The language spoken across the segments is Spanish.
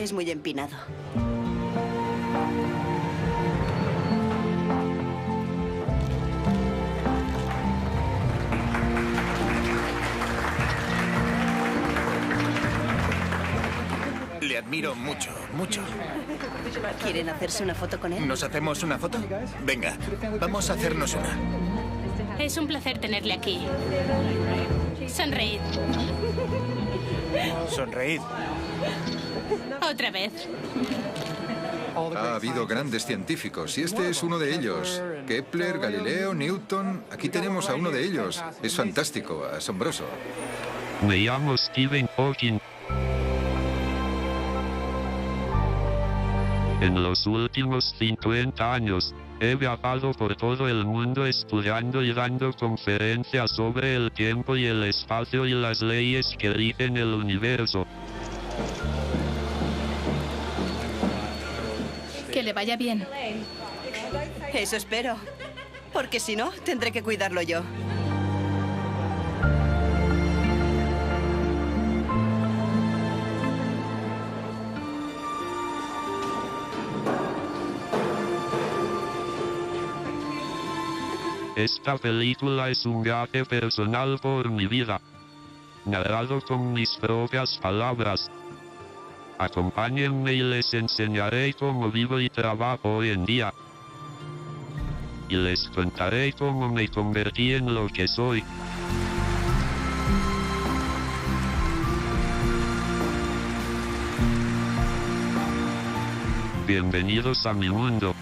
es muy empinado. Le admiro mucho, mucho. ¿Quieren hacerse una foto con él? ¿Nos hacemos una foto? Venga, vamos a hacernos una. Es un placer tenerle aquí. Sonreíd. Sonreíd. Otra vez. Ha habido grandes científicos y este es uno de ellos. Kepler, Galileo, Newton. Aquí tenemos a uno de ellos. Es fantástico, asombroso. Me llamo Stephen Hawking. En los últimos 50 años, he viajado por todo el mundo estudiando y dando conferencias sobre el tiempo y el espacio y las leyes que rigen el universo. Que le vaya bien. Eso espero. Porque si no, tendré que cuidarlo yo. Esta película es un viaje personal por mi vida, narrado con mis propias palabras. Acompáñenme y les enseñaré cómo vivo y trabajo hoy en día. Y les contaré cómo me convertí en lo que soy. Bienvenidos a mi mundo.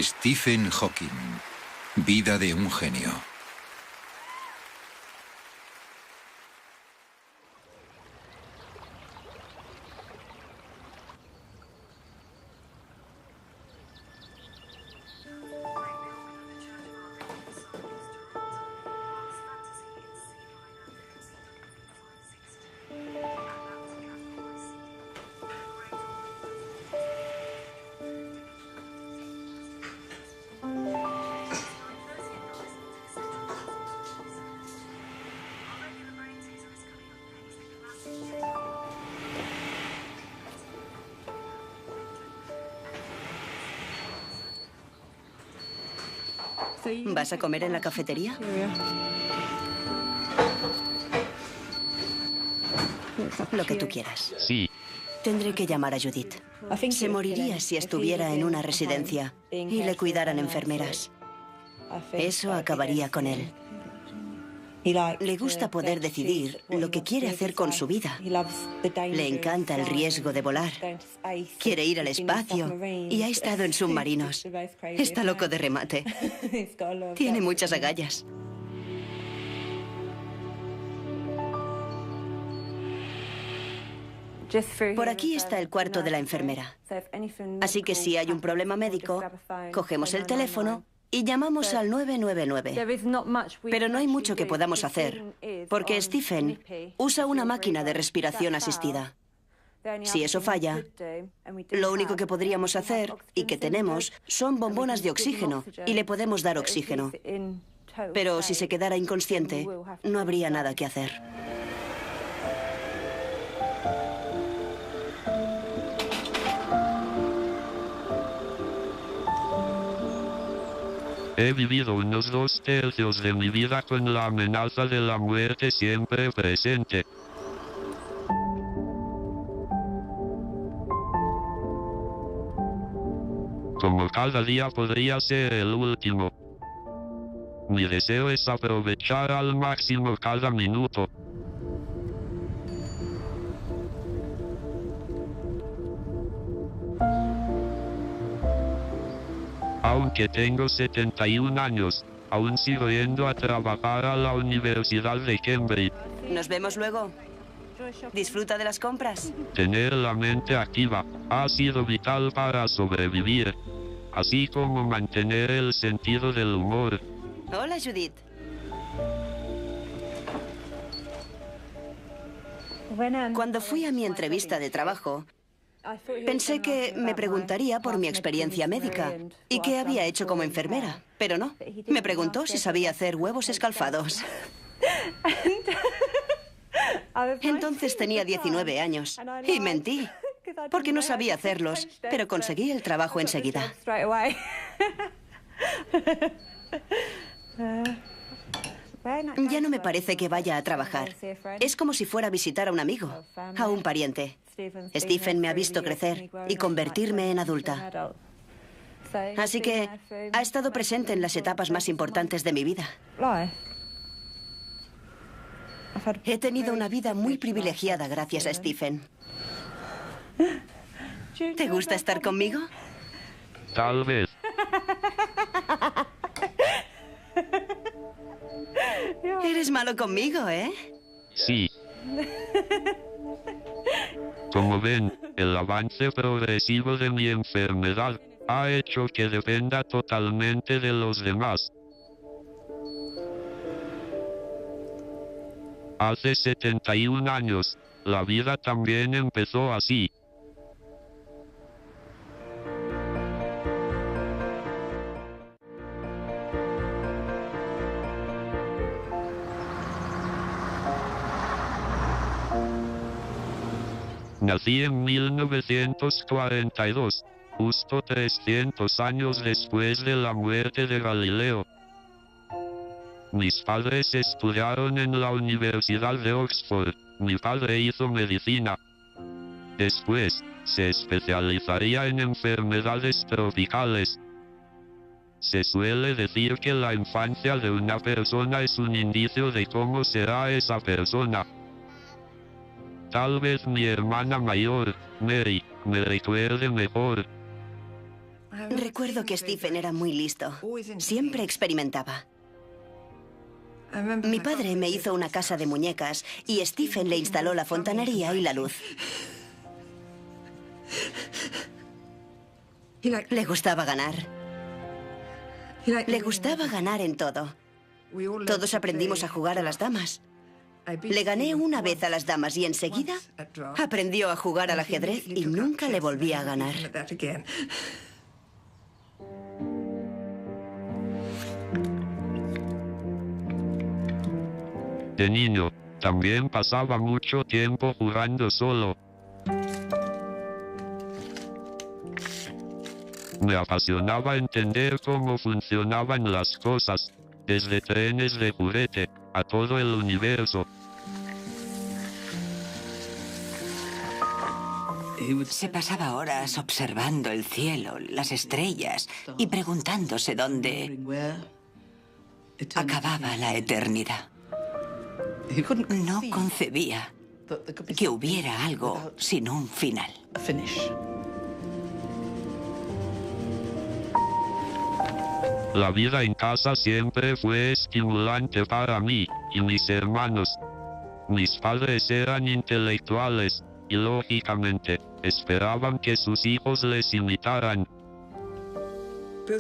Stephen Hawking. Vida de un genio. ¿Vas a comer en la cafetería? Lo que tú quieras. Sí. Tendré que llamar a Judith. Se moriría si estuviera en una residencia y le cuidaran enfermeras. Eso acabaría con él. Le gusta poder decidir lo que quiere hacer con su vida. Le encanta el riesgo de volar. Quiere ir al espacio y ha estado en submarinos. Está loco de remate. Tiene muchas agallas. Por aquí está el cuarto de la enfermera. Así que si hay un problema médico, cogemos el teléfono y llamamos al 999. Pero no hay mucho que podamos hacer, porque Stephen usa una máquina de respiración asistida. Si eso falla, lo único que podríamos hacer, y que tenemos, son bombonas de oxígeno, y le podemos dar oxígeno. Pero si se quedara inconsciente, no habría nada que hacer. He vivido unos 2/3 de mi vida con la amenaza de la muerte siempre presente. Como cada día podría ser el último. Mi deseo es aprovechar al máximo cada minuto. Aunque tengo 71 años, aún sigo yendo a trabajar a la Universidad de Cambridge. ¿Nos vemos luego? ¿Disfruta de las compras? Tener la mente activa ha sido vital para sobrevivir, así como mantener el sentido del humor. Hola, Judith. Cuando fui a mi entrevista de trabajo, pensé que me preguntaría por mi experiencia médica y qué había hecho como enfermera, pero no. Me preguntó si sabía hacer huevos escalfados. Entonces tenía 19 años y mentí, porque no sabía hacerlos, pero conseguí el trabajo enseguida. Ya no me parece que vaya a trabajar. Es como si fuera a visitar a un amigo, a un pariente. Stephen me ha visto crecer y convertirme en adulta. Así que ha estado presente en las etapas más importantes de mi vida. He tenido una vida muy privilegiada gracias a Stephen. ¿Te gusta estar conmigo? Tal vez. Eres malo conmigo, ¿eh? Sí. Como ven, el avance progresivo de mi enfermedad ha hecho que dependa totalmente de los demás. Hace 71 años, la vida también empezó así. Nací en 1942, justo 300 años después de la muerte de Galileo. Mis padres estudiaron en la Universidad de Oxford. Mi padre hizo medicina. Después, se especializaría en enfermedades tropicales. Se suele decir que la infancia de una persona es un indicio de cómo será esa persona. Tal vez mi hermana mayor, Mary, me recuerde mejor. Recuerdo que Stephen era muy listo. Siempre experimentaba. Mi padre me hizo una casa de muñecas y Stephen le instaló la fontanería y la luz. Le gustaba ganar. Le gustaba ganar en todo. Todos aprendimos a jugar a las damas. Le gané una vez a las damas y enseguida aprendió a jugar al ajedrez y nunca le volví a ganar. De niño, también pasaba mucho tiempo jugando solo. Me apasionaba entender cómo funcionaban las cosas, desde trenes de juguete a todo el universo. Se pasaba horas observando el cielo, las estrellas y preguntándose dónde acababa la eternidad. No concebía que hubiera algo sin un final. La vida en casa siempre fue estimulante para mí y mis hermanos. Mis padres eran intelectuales y, lógicamente, esperaban que sus hijos les imitaran.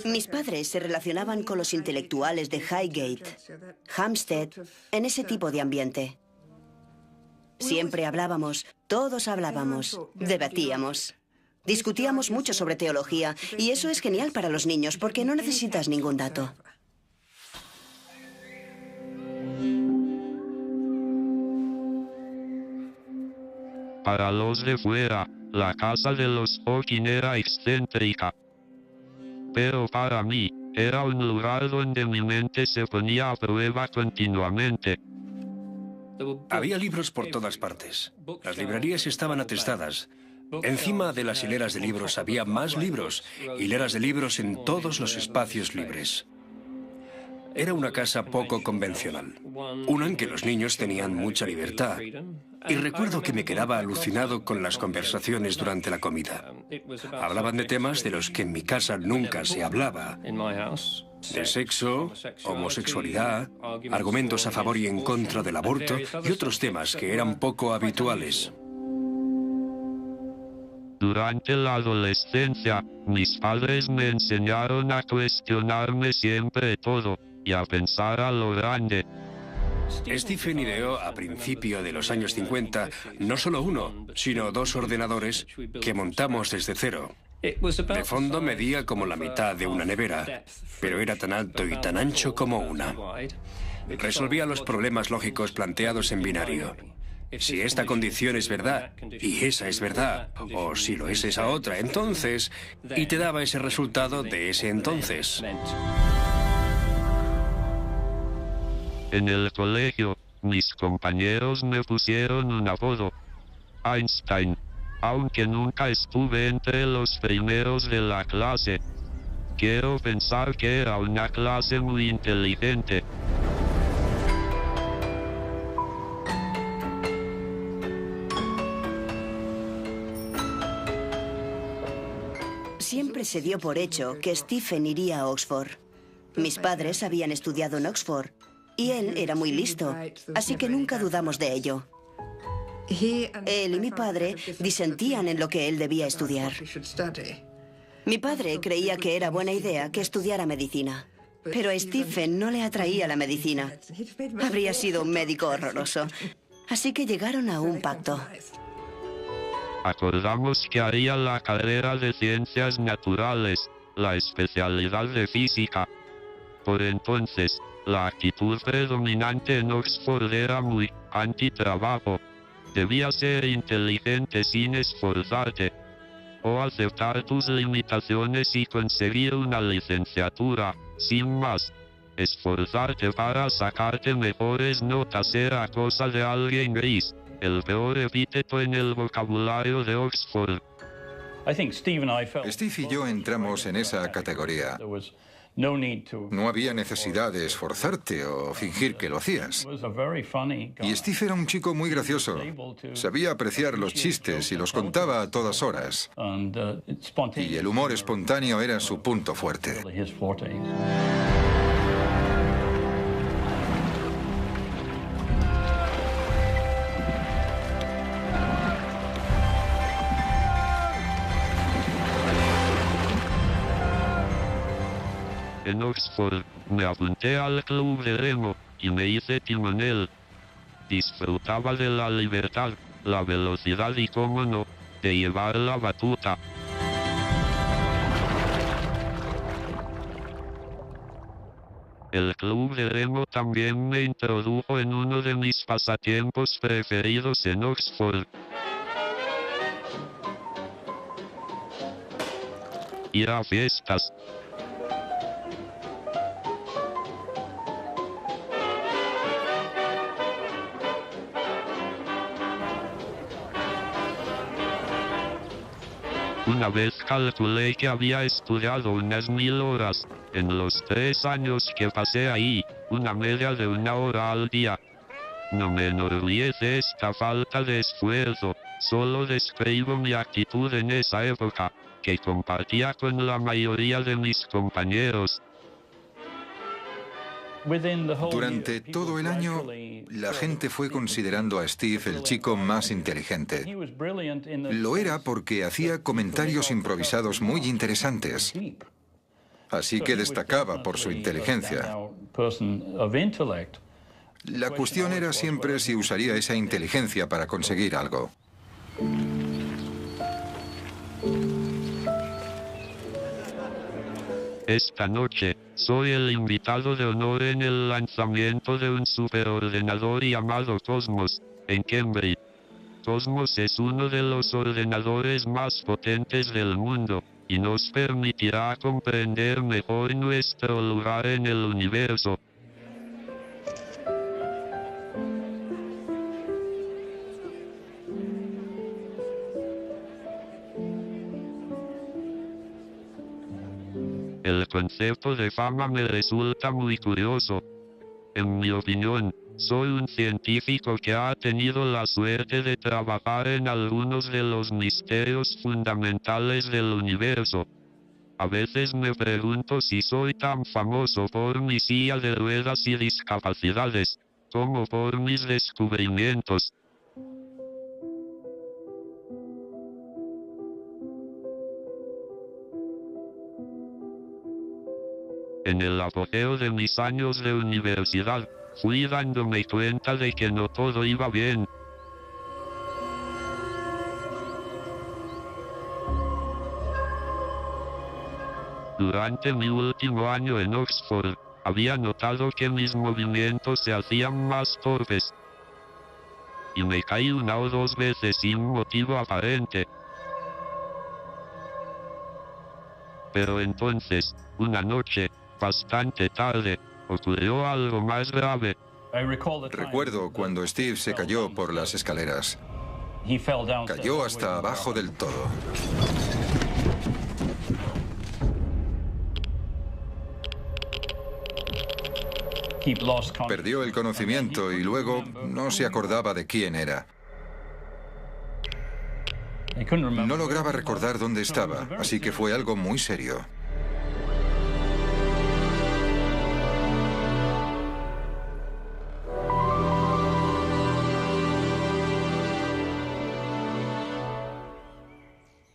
Mis padres se relacionaban con los intelectuales de Highgate, Hampstead, en ese tipo de ambiente. Siempre hablábamos, todos hablábamos, debatíamos. Discutíamos mucho sobre teología y eso es genial para los niños porque no necesitas ningún dato. Para los de fuera, la casa de los Hawking era excéntrica. Pero para mí, era un lugar donde mi mente se ponía a prueba continuamente. Había libros por todas partes. Las librerías estaban atestadas. Encima de las hileras de libros había más libros, hileras de libros en todos los espacios libres. Era una casa poco convencional, una en que los niños tenían mucha libertad. Y recuerdo que me quedaba alucinado con las conversaciones durante la comida. Hablaban de temas de los que en mi casa nunca se hablaba. De sexo, homosexualidad, argumentos a favor y en contra del aborto y otros temas que eran poco habituales. Durante la adolescencia, mis padres me enseñaron a cuestionarme siempre todo y a pensar a lo grande. Stephen ideó a principio de los años 50 no solo uno, sino 2 ordenadores que montamos desde cero. De fondo medía como la mitad de una nevera, pero era tan alto y tan ancho como una. Resolvía los problemas lógicos planteados en binario. Si esta condición es verdad, y esa es verdad, o si lo es esa otra, entonces, y te daba ese resultado de ese entonces. En el colegio, mis compañeros me pusieron un apodo: Einstein, aunque nunca estuve entre los primeros de la clase. Quiero pensar que era una clase muy inteligente. Siempre se dio por hecho que Stephen iría a Oxford. Mis padres habían estudiado en Oxford y él era muy listo, así que nunca dudamos de ello. Él y mi padre disentían en lo que él debía estudiar. Mi padre creía que era buena idea que estudiara medicina, pero a Stephen no le atraía la medicina. Habría sido un médico horroroso, así que llegaron a un pacto. Acordamos que haría la carrera de Ciencias Naturales, la especialidad de Física. Por entonces, la actitud predominante en Oxford era muy antitrabajo. Debías ser inteligente sin esforzarte, o aceptar tus limitaciones y conseguir una licenciatura, sin más. Esforzarte para sacarte mejores notas era cosa de alguien gris, el peor epíteto en el vocabulario de Oxford. Steve y yo entramos en esa categoría. No había necesidad de esforzarte o fingir que lo hacías. Y Steve era un chico muy gracioso. Sabía apreciar los chistes y los contaba a todas horas. Y el humor espontáneo era su punto fuerte. En Oxford, me apunté al club de remo y me hice timonel. Disfrutaba de la libertad, la velocidad y, cómo no, de llevar la batuta. El club de remo también me introdujo en uno de mis pasatiempos preferidos en Oxford: ir a fiestas. Una vez calculé que había estudiado unas 1000 horas, en los 3 años que pasé ahí, una media de 1 hora al día. No me enorgullece esta falta de esfuerzo, solo describo mi actitud en esa época, que compartía con la mayoría de mis compañeros. Durante todo el año, la gente fue considerando a Steve el chico más inteligente. Lo era porque hacía comentarios improvisados muy interesantes. Así que destacaba por su inteligencia. La cuestión era siempre si usaría esa inteligencia para conseguir algo. Esta noche, soy el invitado de honor en el lanzamiento de un superordenador llamado Cosmos, en Cambridge. Cosmos es uno de los ordenadores más potentes del mundo, y nos permitirá comprender mejor nuestro lugar en el universo. El concepto de fama me resulta muy curioso. En mi opinión, soy un científico que ha tenido la suerte de trabajar en algunos de los misterios fundamentales del universo. A veces me pregunto si soy tan famoso por mi silla de ruedas y discapacidades, como por mis descubrimientos. En el apogeo de mis años de universidad, Fui dándome cuenta de que no todo iba bien. Durante mi último año en Oxford, había notado que mis movimientos se hacían más torpes. Y me caí 1 o 2 veces sin motivo aparente. Pero entonces, una noche, bastante tarde, ocurrió algo más grave. Recuerdo cuando Steve se cayó por las escaleras. Cayó hasta abajo del todo. Perdió el conocimiento y luego no se acordaba de quién era. No lograba recordar dónde estaba, así que fue algo muy serio.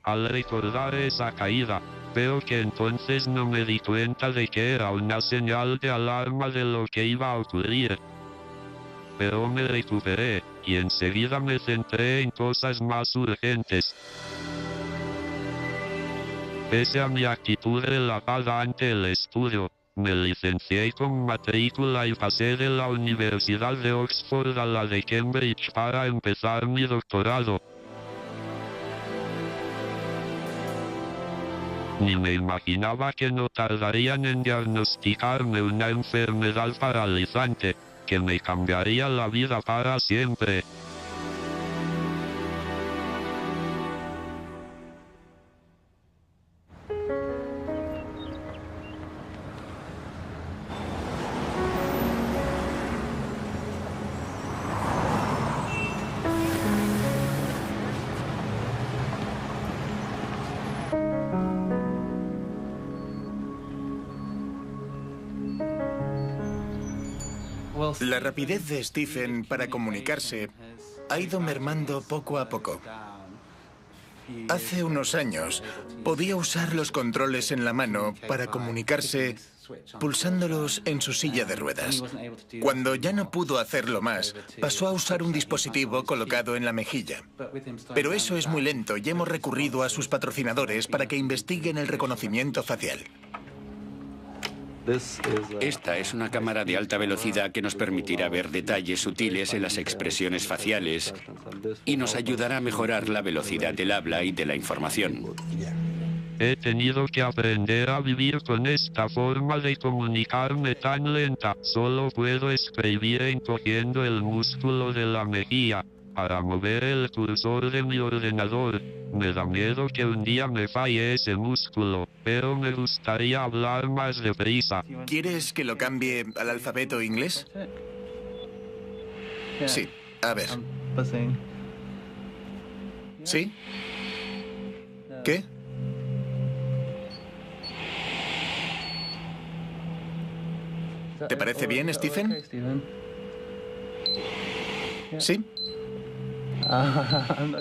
Al recordar esa caída, veo que entonces no me di cuenta de que era una señal de alarma de lo que iba a ocurrir. Pero me recuperé, y enseguida me centré en cosas más urgentes. Pese a mi actitud relajada ante el estudio, me licencié con matrícula y pasé de la Universidad de Oxford a la de Cambridge para empezar mi doctorado. Ni me imaginaba que no tardarían en diagnosticarme una enfermedad paralizante, que me cambiaría la vida para siempre. La rapidez de Stephen para comunicarse ha ido mermando poco a poco. Hace unos años podía usar los controles en la mano para comunicarse pulsándolos en su silla de ruedas. Cuando ya no pudo hacerlo más, pasó a usar un dispositivo colocado en la mejilla. Pero eso es muy lento y hemos recurrido a sus patrocinadores para que investiguen el reconocimiento facial. Esta es una cámara de alta velocidad que nos permitirá ver detalles sutiles en las expresiones faciales y nos ayudará a mejorar la velocidad del habla y de la información. He tenido que aprender a vivir con esta forma de comunicarme tan lenta. Solo puedo escribir encogiendo el músculo de la mejilla para mover el cursor de mi ordenador. Me da miedo que un día me falle ese músculo, pero me gustaría hablar más deprisa. ¿Quieres que lo cambie al alfabeto inglés? Sí, a ver. ¿Sí? ¿Qué? ¿Te parece bien, Stephen? ¿Sí?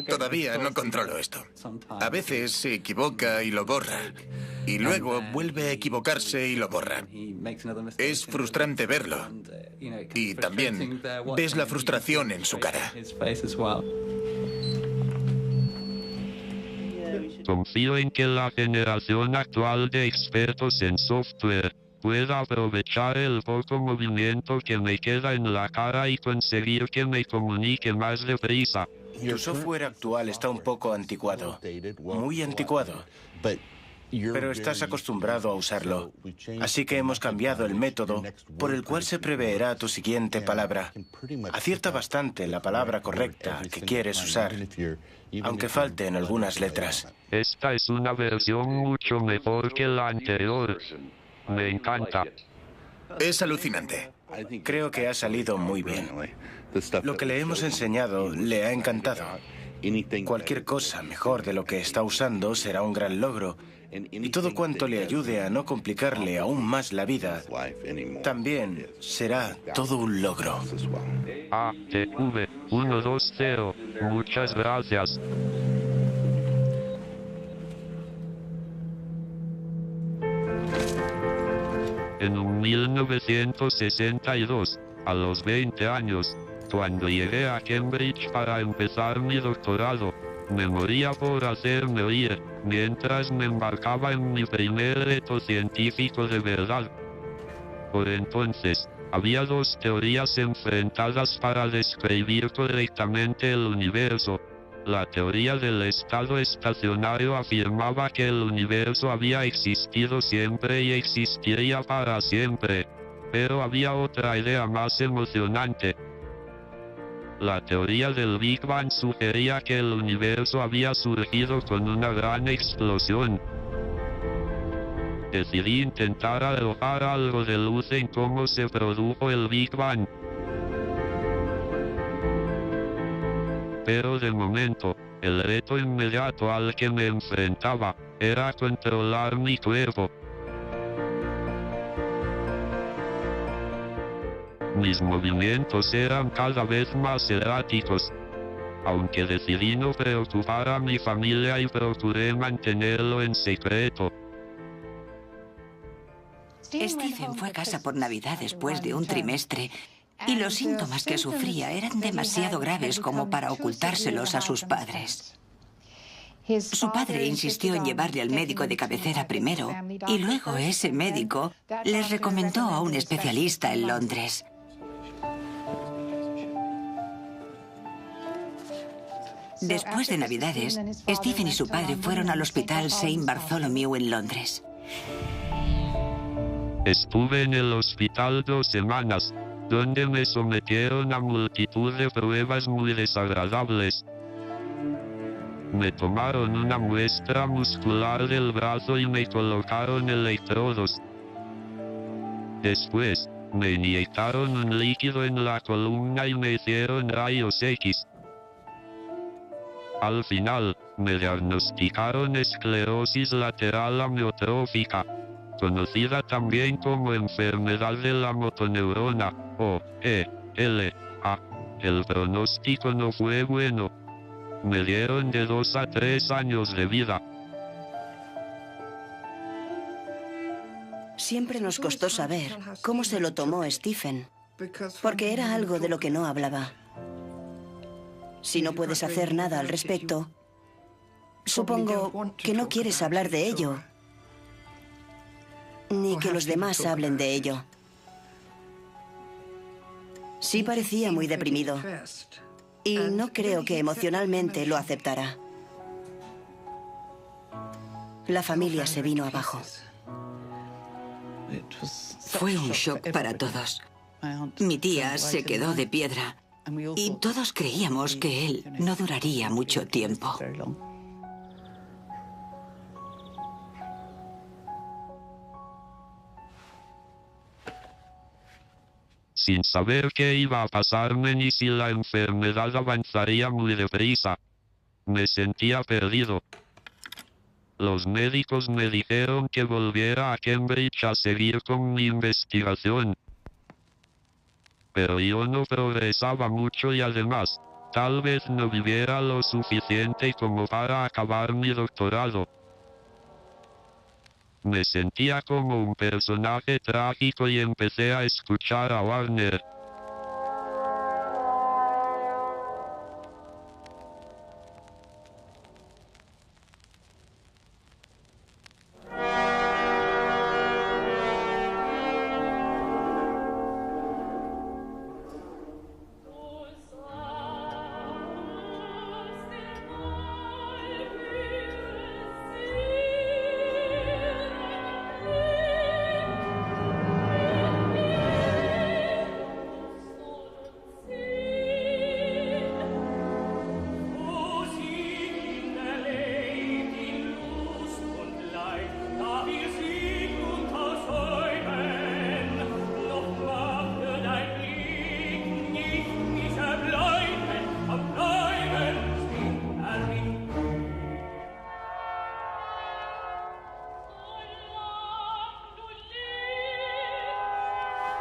Todavía no controlo esto. A veces se equivoca y lo borra. Y luego vuelve a equivocarse y lo borra. Es frustrante verlo. Y también ves la frustración en su cara. Confío en que la generación actual de expertos en software pueda aprovechar el poco movimiento que me queda en la cara y conseguir que me comunique más deprisa. Tu software actual está un poco anticuado, muy anticuado, pero estás acostumbrado a usarlo. Así que hemos cambiado el método por el cual se preverá tu siguiente palabra. Acierta bastante la palabra correcta que quieres usar, aunque falten algunas letras. Esta es una versión mucho mejor que la anterior. Me encanta. Es alucinante. Creo que ha salido muy bien. Lo que le hemos enseñado le ha encantado. Cualquier cosa mejor de lo que está usando será un gran logro. Y todo cuanto le ayude a no complicarle aún más la vida, también será todo un logro. ATV 120. Muchas gracias. En 1962, A los 20 años, cuando llegué a Cambridge para empezar mi doctorado, me moría por hacerme oír, mientras me embarcaba en mi primer reto científico de verdad. Por entonces, había dos teorías enfrentadas para describir correctamente el universo. La teoría del estado estacionario afirmaba que el universo había existido siempre y existiría para siempre. Pero había otra idea más emocionante. La teoría del Big Bang sugería que el universo había surgido con una gran explosión. Decidí intentar arrojar algo de luz en cómo se produjo el Big Bang. Pero de momento, el reto inmediato al que me enfrentaba era controlar mi cuerpo. Mis movimientos eran cada vez más erráticos. Aunque decidí no preocupar a mi familia y procuré mantenerlo en secreto. Stephen fue a casa por Navidad después de un trimestre y los síntomas que sufría eran demasiado graves como para ocultárselos a sus padres. Su padre insistió en llevarle al médico de cabecera primero y luego ese médico les recomendó a un especialista en Londres. Después de Navidades, Stephen y su padre fueron al hospital St. Bartholomew en Londres. Estuve en el hospital 2 semanas, donde me sometieron a multitud de pruebas muy desagradables. Me tomaron una muestra muscular del brazo y me colocaron electrodos. Después, me inyectaron un líquido en la columna y me hicieron rayos X. Al final, me diagnosticaron esclerosis lateral amiotrófica, conocida también como enfermedad de la motoneurona, o ELA. El pronóstico no fue bueno. Me dieron de 2 a 3 años de vida. Siempre nos costó saber cómo se lo tomó Stephen, porque era algo de lo que no hablaba. Si no puedes hacer nada al respecto, supongo que no quieres hablar de ello, ni que los demás hablen de ello. Sí parecía muy deprimido, y no creo que emocionalmente lo aceptara. La familia se vino abajo. Fue un shock para todos. Mi tía se quedó de piedra y todos creíamos que él no duraría mucho tiempo. Sin saber qué iba a pasarme ni si la enfermedad avanzaría muy deprisa, me sentía perdido. Los médicos me dijeron que volviera a Cambridge a seguir con mi investigación. Pero yo no progresaba mucho y además, tal vez no viviera lo suficiente como para acabar mi doctorado. Me sentía como un personaje trágico y empecé a escuchar a Warner.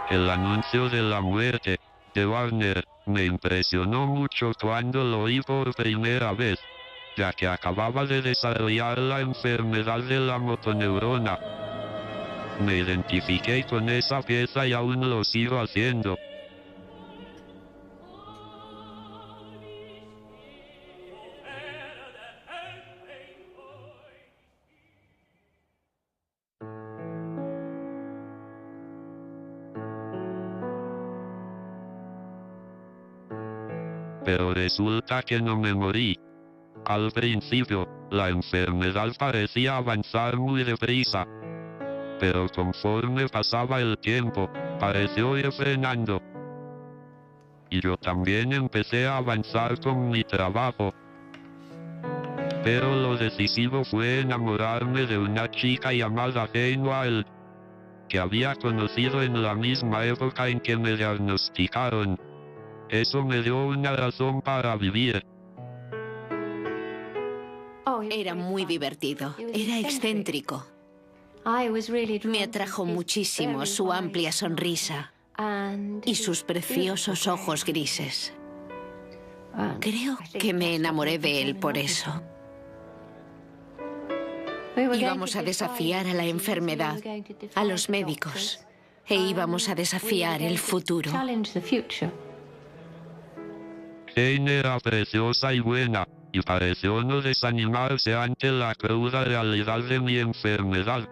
El anuncio de la muerte de Warner me impresionó mucho cuando lo oí por primera vez, ya que acababa de desarrollar la enfermedad de la motoneurona. Me identifiqué con esa pieza y aún lo sigo haciendo. Pero resulta que no me morí. Al principio, la enfermedad parecía avanzar muy deprisa. Pero conforme pasaba el tiempo, pareció ir frenando. Y yo también empecé a avanzar con mi trabajo. Pero lo decisivo fue enamorarme de una chica llamada Jane Wilde, que había conocido en la misma época en que me diagnosticaron. Eso me dio una razón para vivir. Era muy divertido, era excéntrico. Me atrajo muchísimo su amplia sonrisa y sus preciosos ojos grises. Creo que me enamoré de él por eso. Íbamos a desafiar a la enfermedad, a los médicos, e íbamos a desafiar el futuro. Jane era preciosa y buena, y pareció no desanimarse ante la cruda realidad de mi enfermedad.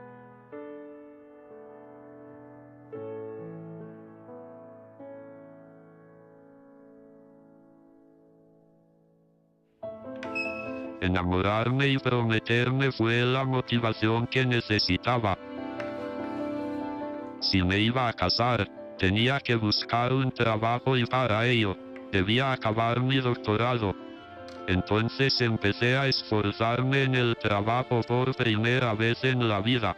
Enamorarme y prometerme fue la motivación que necesitaba. Si me iba a casar, tenía que buscar un trabajo y para ello, debía acabar mi doctorado. Entonces empecé a esforzarme en el trabajo por primera vez en la vida.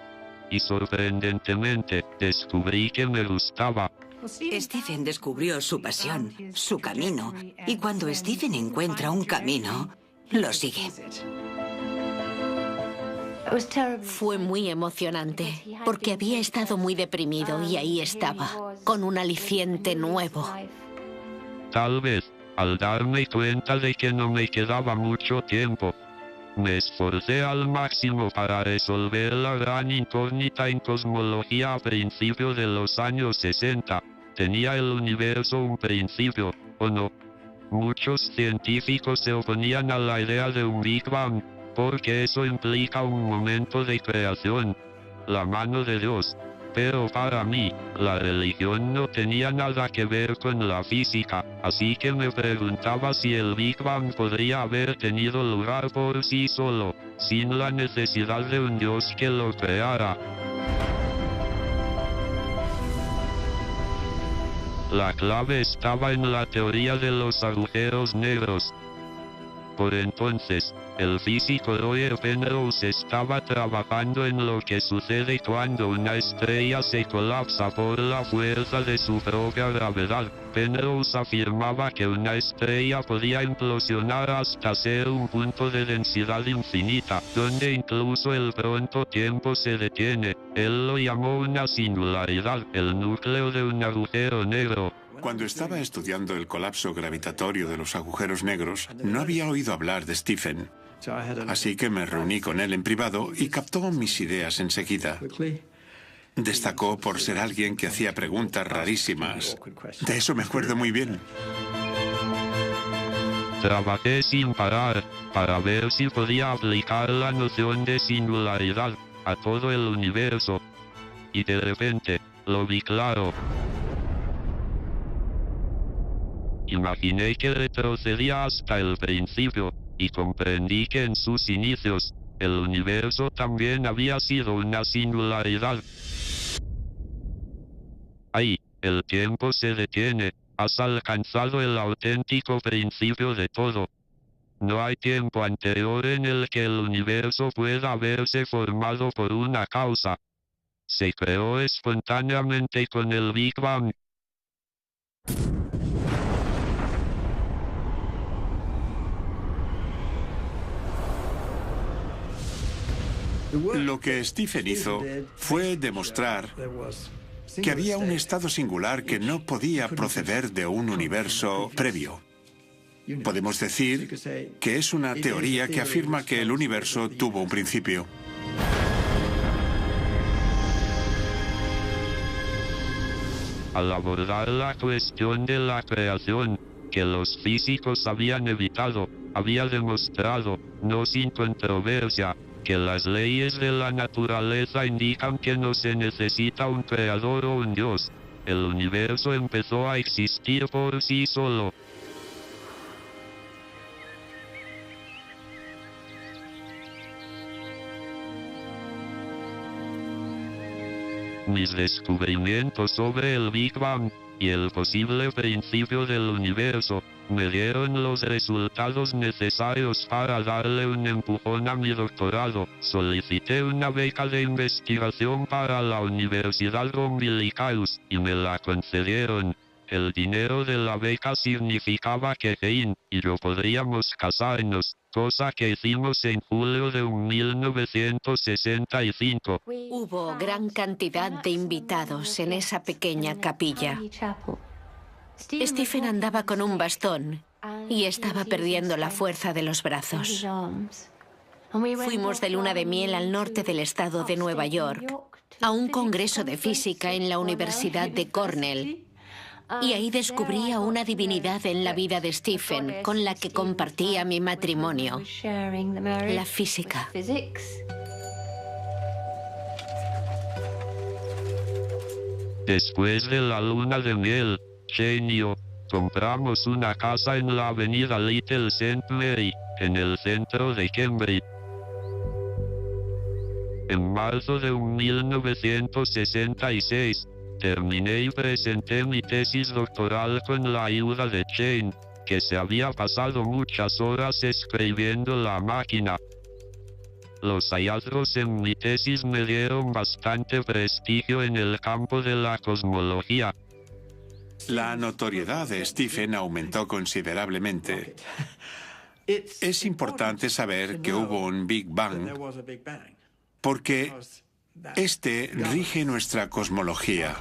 Y sorprendentemente, descubrí que me gustaba. Stephen descubrió su pasión, su camino, y cuando Stephen encuentra un camino, lo sigue. Fue muy emocionante, porque había estado muy deprimido y ahí estaba, con un aliciente nuevo. Tal vez, al darme cuenta de que no me quedaba mucho tiempo, me esforcé al máximo para resolver la gran incógnita en cosmología a principios de los años 60. ¿Tenía el universo un principio, o no? Muchos científicos se oponían a la idea de un Big Bang, porque eso implica un momento de creación, la mano de Dios. Pero para mí, la religión no tenía nada que ver con la física, así que me preguntaba si el Big Bang podría haber tenido lugar por sí solo, sin la necesidad de un Dios que lo creara. La clave estaba en la teoría de los agujeros negros. Por entonces, el físico Roger Penrose estaba trabajando en lo que sucede cuando una estrella se colapsa por la fuerza de su propia gravedad. Penrose afirmaba que una estrella podía implosionar hasta ser un punto de densidad infinita, donde incluso el pronto tiempo se detiene. Él lo llamó una singularidad, el núcleo de un agujero negro. Cuando estaba estudiando el colapso gravitatorio de los agujeros negros, no había oído hablar de Stephen. Así que me reuní con él en privado y captó mis ideas enseguida. Destacó por ser alguien que hacía preguntas rarísimas. De eso me acuerdo muy bien. Trabajé sin parar, para ver si podía aplicar la noción de singularidad a todo el universo. Y de repente, lo vi claro. Imaginé que retrocedía hasta el principio, y comprendí que en sus inicios, el universo también había sido una singularidad. Ahí, el tiempo se detiene, has alcanzado el auténtico principio de todo. No hay tiempo anterior en el que el universo pueda haberse formado por una causa. Se creó espontáneamente con el Big Bang. Lo que Stephen hizo fue demostrar que había un estado singular que no podía proceder de un universo previo. Podemos decir que es una teoría que afirma que el universo tuvo un principio. Al abordar la cuestión de la creación, que los físicos habían evitado, había demostrado, no sin controversia, que las leyes de la naturaleza indican que no se necesita un creador o un Dios. El universo empezó a existir por sí solo. Mis descubrimientos sobre el Big Bang y el posible principio del universo me dieron los resultados necesarios para darle un empujón a mi doctorado. Solicité una beca de investigación para la Universidad Umbilicus y me la concedieron. El dinero de la beca significaba que Jane y yo podríamos casarnos, cosa que hicimos en julio de 1965. Hubo gran cantidad de invitados en esa pequeña capilla. Stephen andaba con un bastón y estaba perdiendo la fuerza de los brazos. Fuimos de luna de miel al norte del estado de Nueva York, a un congreso de física en la Universidad de Cornell. Y ahí descubrí a una divinidad en la vida de Stephen, con la que compartía mi matrimonio, la física. Después de la luna de miel, Jane y yo compramos una casa en la avenida Little St. Mary, en el centro de Cambridge. En marzo de 1966, terminé y presenté mi tesis doctoral con la ayuda de Jane, que se había pasado muchas horas escribiendo la máquina. Los hallazgos en mi tesis me dieron bastante prestigio en el campo de la cosmología. La notoriedad de Stephen aumentó considerablemente. Es importante saber que hubo un Big Bang, porque este rige nuestra cosmología.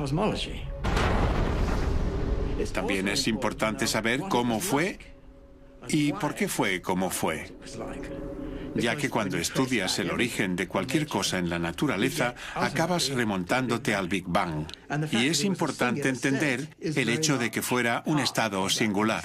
También es importante saber cómo fue y por qué fue como fue, ya que cuando estudias el origen de cualquier cosa en la naturaleza, acabas remontándote al Big Bang. Y es importante entender el hecho de que fuera un estado singular.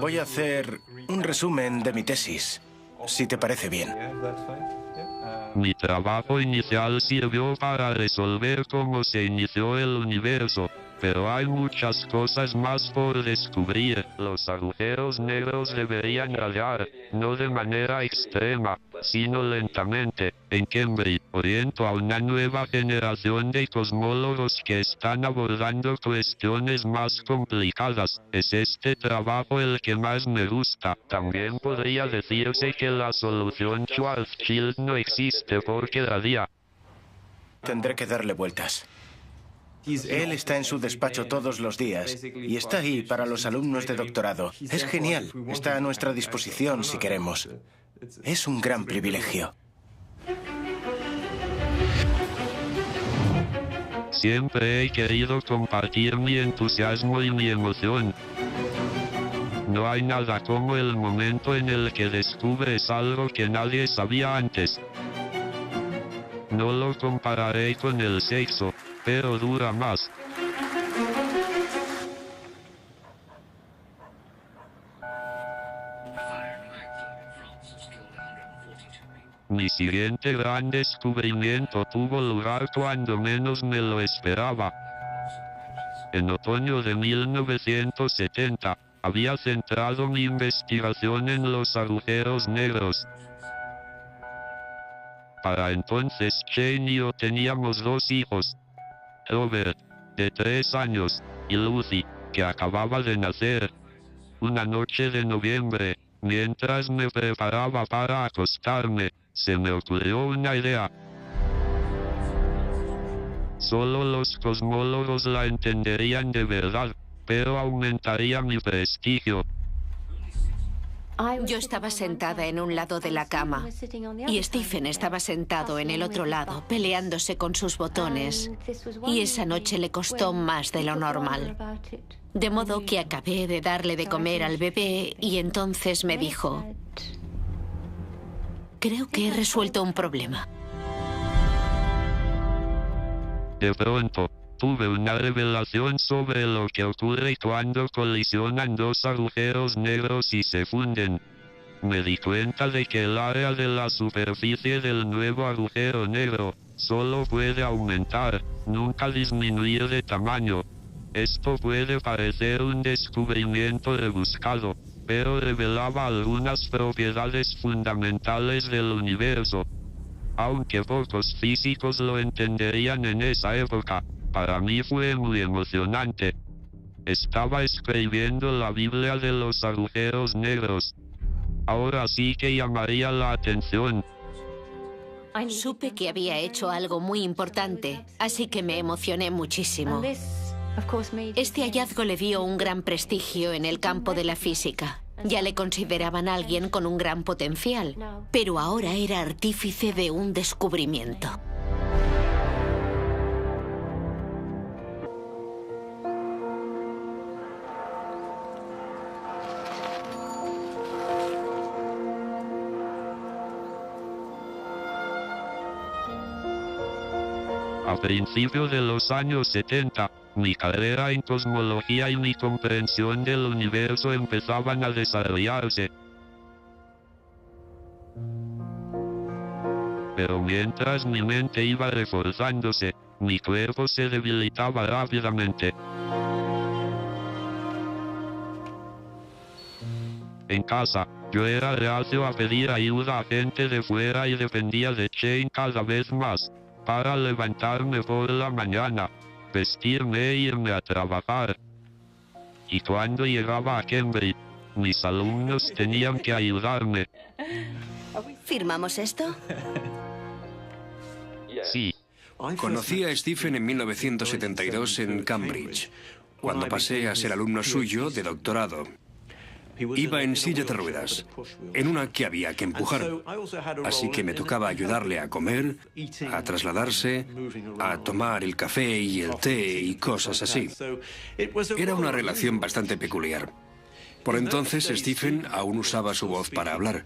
Voy a hacer un resumen de mi tesis, si te parece bien. Mi trabajo inicial sirvió para resolver cómo se inició el universo, pero hay muchas cosas más por descubrir. Los agujeros negros deberían radiar, no de manera extrema, sino lentamente. En Cambridge, oriento a una nueva generación de cosmólogos que están abordando cuestiones más complicadas. Es este trabajo el que más me gusta. También podría decirse que la solución Schwarzschild no existe porque radia. Tendré que darle vueltas. Él está en su despacho todos los días y está ahí para los alumnos de doctorado. Es genial. Está a nuestra disposición si queremos. Es un gran privilegio. Siempre he querido compartir mi entusiasmo y mi emoción. No hay nada como el momento en el que descubres algo que nadie sabía antes. No lo compararé con el sexo, pero dura más. Mi siguiente gran descubrimiento tuvo lugar cuando menos me lo esperaba. En otoño de 1970, había centrado mi investigación en los agujeros negros. Para entonces, Jane y yo teníamos 2 hijos. Robert, de 3 años, y Lucy, que acababa de nacer. Una noche de noviembre, mientras me preparaba para acostarme, se me ocurrió una idea. Solo los cosmólogos la entenderían de verdad, pero aumentaría mi prestigio. Yo estaba sentada en un lado de la cama y Stephen estaba sentado en el otro lado, peleándose con sus botones. Y esa noche le costó más de lo normal. De modo que acabé de darle de comer al bebé y entonces me dijo: creo que he resuelto un problema. De pronto, tuve una revelación sobre lo que ocurre cuando colisionan 2 agujeros negros y se funden. Me di cuenta de que el área de la superficie del nuevo agujero negro solo puede aumentar, nunca disminuir de tamaño. Esto puede parecer un descubrimiento rebuscado, pero revelaba algunas propiedades fundamentales del universo. Aunque pocos físicos lo entenderían en esa época, para mí fue muy emocionante. Estaba escribiendo la Biblia de los agujeros negros. Ahora sí que llamaría la atención. Supe que había hecho algo muy importante, así que me emocioné muchísimo. Este hallazgo le dio un gran prestigio en el campo de la física. Ya le consideraban alguien con un gran potencial, pero ahora era artífice de un descubrimiento. A principios de los años 70, mi carrera en cosmología y mi comprensión del universo empezaban a desarrollarse. Pero mientras mi mente iba reforzándose, mi cuerpo se debilitaba rápidamente. En casa, yo era reacio a pedir ayuda a gente de fuera y dependía de Shane cada vez más, para levantarme por la mañana, vestirme e irme a trabajar. Y cuando llegaba a Cambridge, mis alumnos tenían que ayudarme. ¿Firmamos esto? Sí. Conocí a Stephen en 1972 en Cambridge, cuando pasé a ser alumno suyo de doctorado. Iba en silla de ruedas, en una que había que empujar. Así que me tocaba ayudarle a comer, a trasladarse, a tomar el café y el té y cosas así. Era una relación bastante peculiar. Por entonces, Stephen aún usaba su voz para hablar,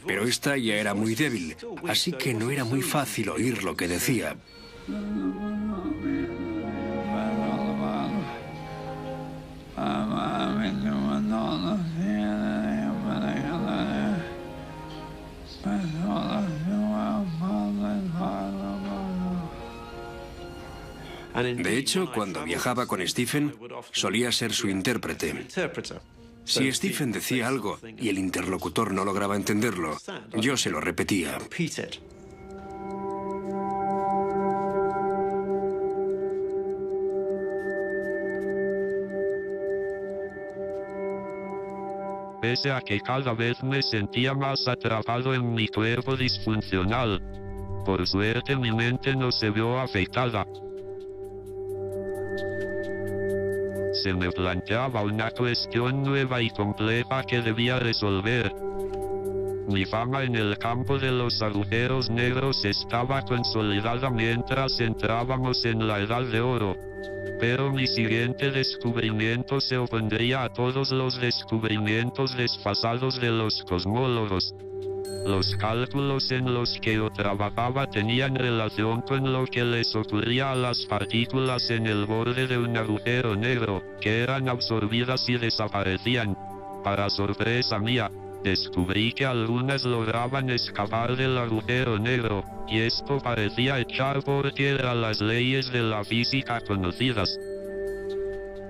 pero esta ya era muy débil, así que no era muy fácil oír lo que decía. De hecho, cuando viajaba con Stephen, solía ser su intérprete. Si Stephen decía algo y el interlocutor no lograba entenderlo, yo se lo repetía. Pese a que cada vez me sentía más atrapado en mi cuerpo disfuncional, por suerte mi mente no se vio afectada. Se me planteaba una cuestión nueva y compleja que debía resolver. Mi fama en el campo de los agujeros negros estaba consolidada mientras entrábamos en la Edad de Oro. Pero mi siguiente descubrimiento se opondría a todos los descubrimientos desfasados de los cosmólogos. Los cálculos en los que yo trabajaba tenían relación con lo que les ocurría a las partículas en el borde de un agujero negro, que eran absorbidas y desaparecían. Para sorpresa mía, descubrí que algunas lograban escapar del agujero negro, y esto parecía echar por tierra las leyes de la física conocidas.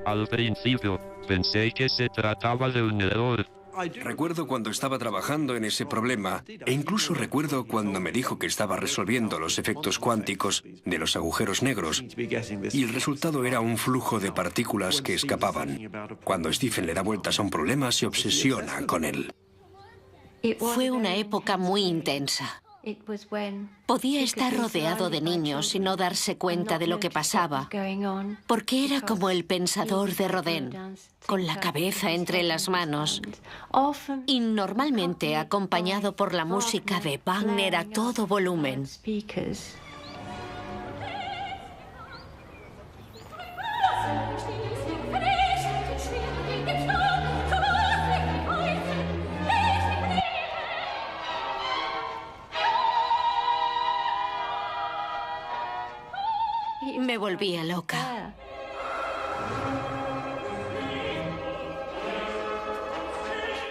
Al principio, pensé que se trataba de un error. Recuerdo cuando estaba trabajando en ese problema, e incluso recuerdo cuando me dijo que estaba resolviendo los efectos cuánticos de los agujeros negros, y el resultado era un flujo de partículas que escapaban. Cuando Stephen le da vueltas a un problema, se obsesiona con él. Fue una época muy intensa. Podía estar rodeado de niños y no darse cuenta de lo que pasaba, porque era como el pensador de Rodin, con la cabeza entre las manos, y normalmente acompañado por la música de Wagner a todo volumen. Me volvía loca.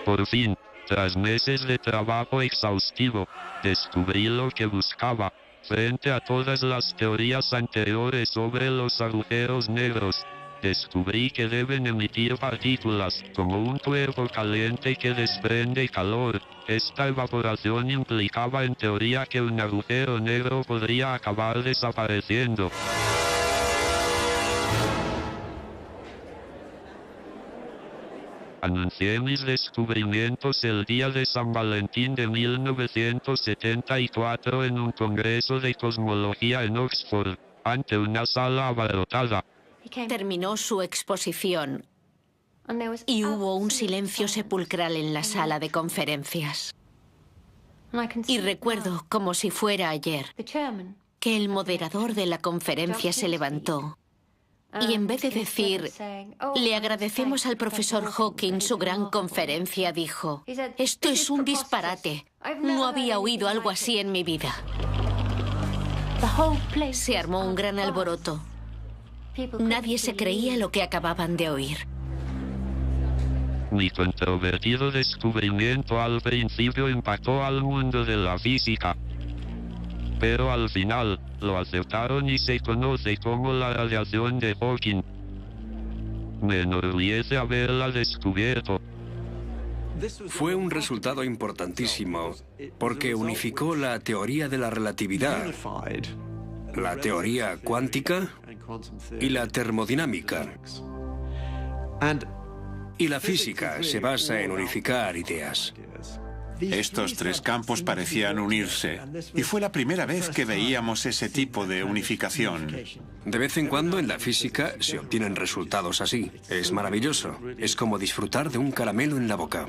Por fin, Tras meses de trabajo exhaustivo, descubrí lo que buscaba. Frente a todas las teorías anteriores sobre los agujeros negros, descubrí que deben emitir partículas, como un cuerpo caliente que desprende calor. Esta evaporación implicaba en teoría que un agujero negro podría acabar desapareciendo. Anuncié mis descubrimientos el día de San Valentín de 1974 en un congreso de cosmología en Oxford, ante una sala abarrotada. Terminó su exposición y hubo un silencio sepulcral en la sala de conferencias. Y recuerdo, como si fuera ayer, que el moderador de la conferencia se levantó y en vez de decir, le agradecemos al profesor Hawking su gran conferencia, dijo, esto es un disparate. No había oído algo así en mi vida. Se armó un gran alboroto. Nadie se creía lo que acababan de oír. Mi controvertido descubrimiento al principio impactó al mundo de la física. Pero al final, lo aceptaron y se conoce como la radiación de Hawking. Me enorgullece haberla descubierto. Fue un resultado importantísimo, porque unificó la teoría de la relatividad, la teoría cuántica y la termodinámica. Y la física se basa en unificar ideas. Estos tres campos parecían unirse, y fue la primera vez que veíamos ese tipo de unificación. De vez en cuando en la física se obtienen resultados así. Es maravilloso. Es como disfrutar de un caramelo en la boca.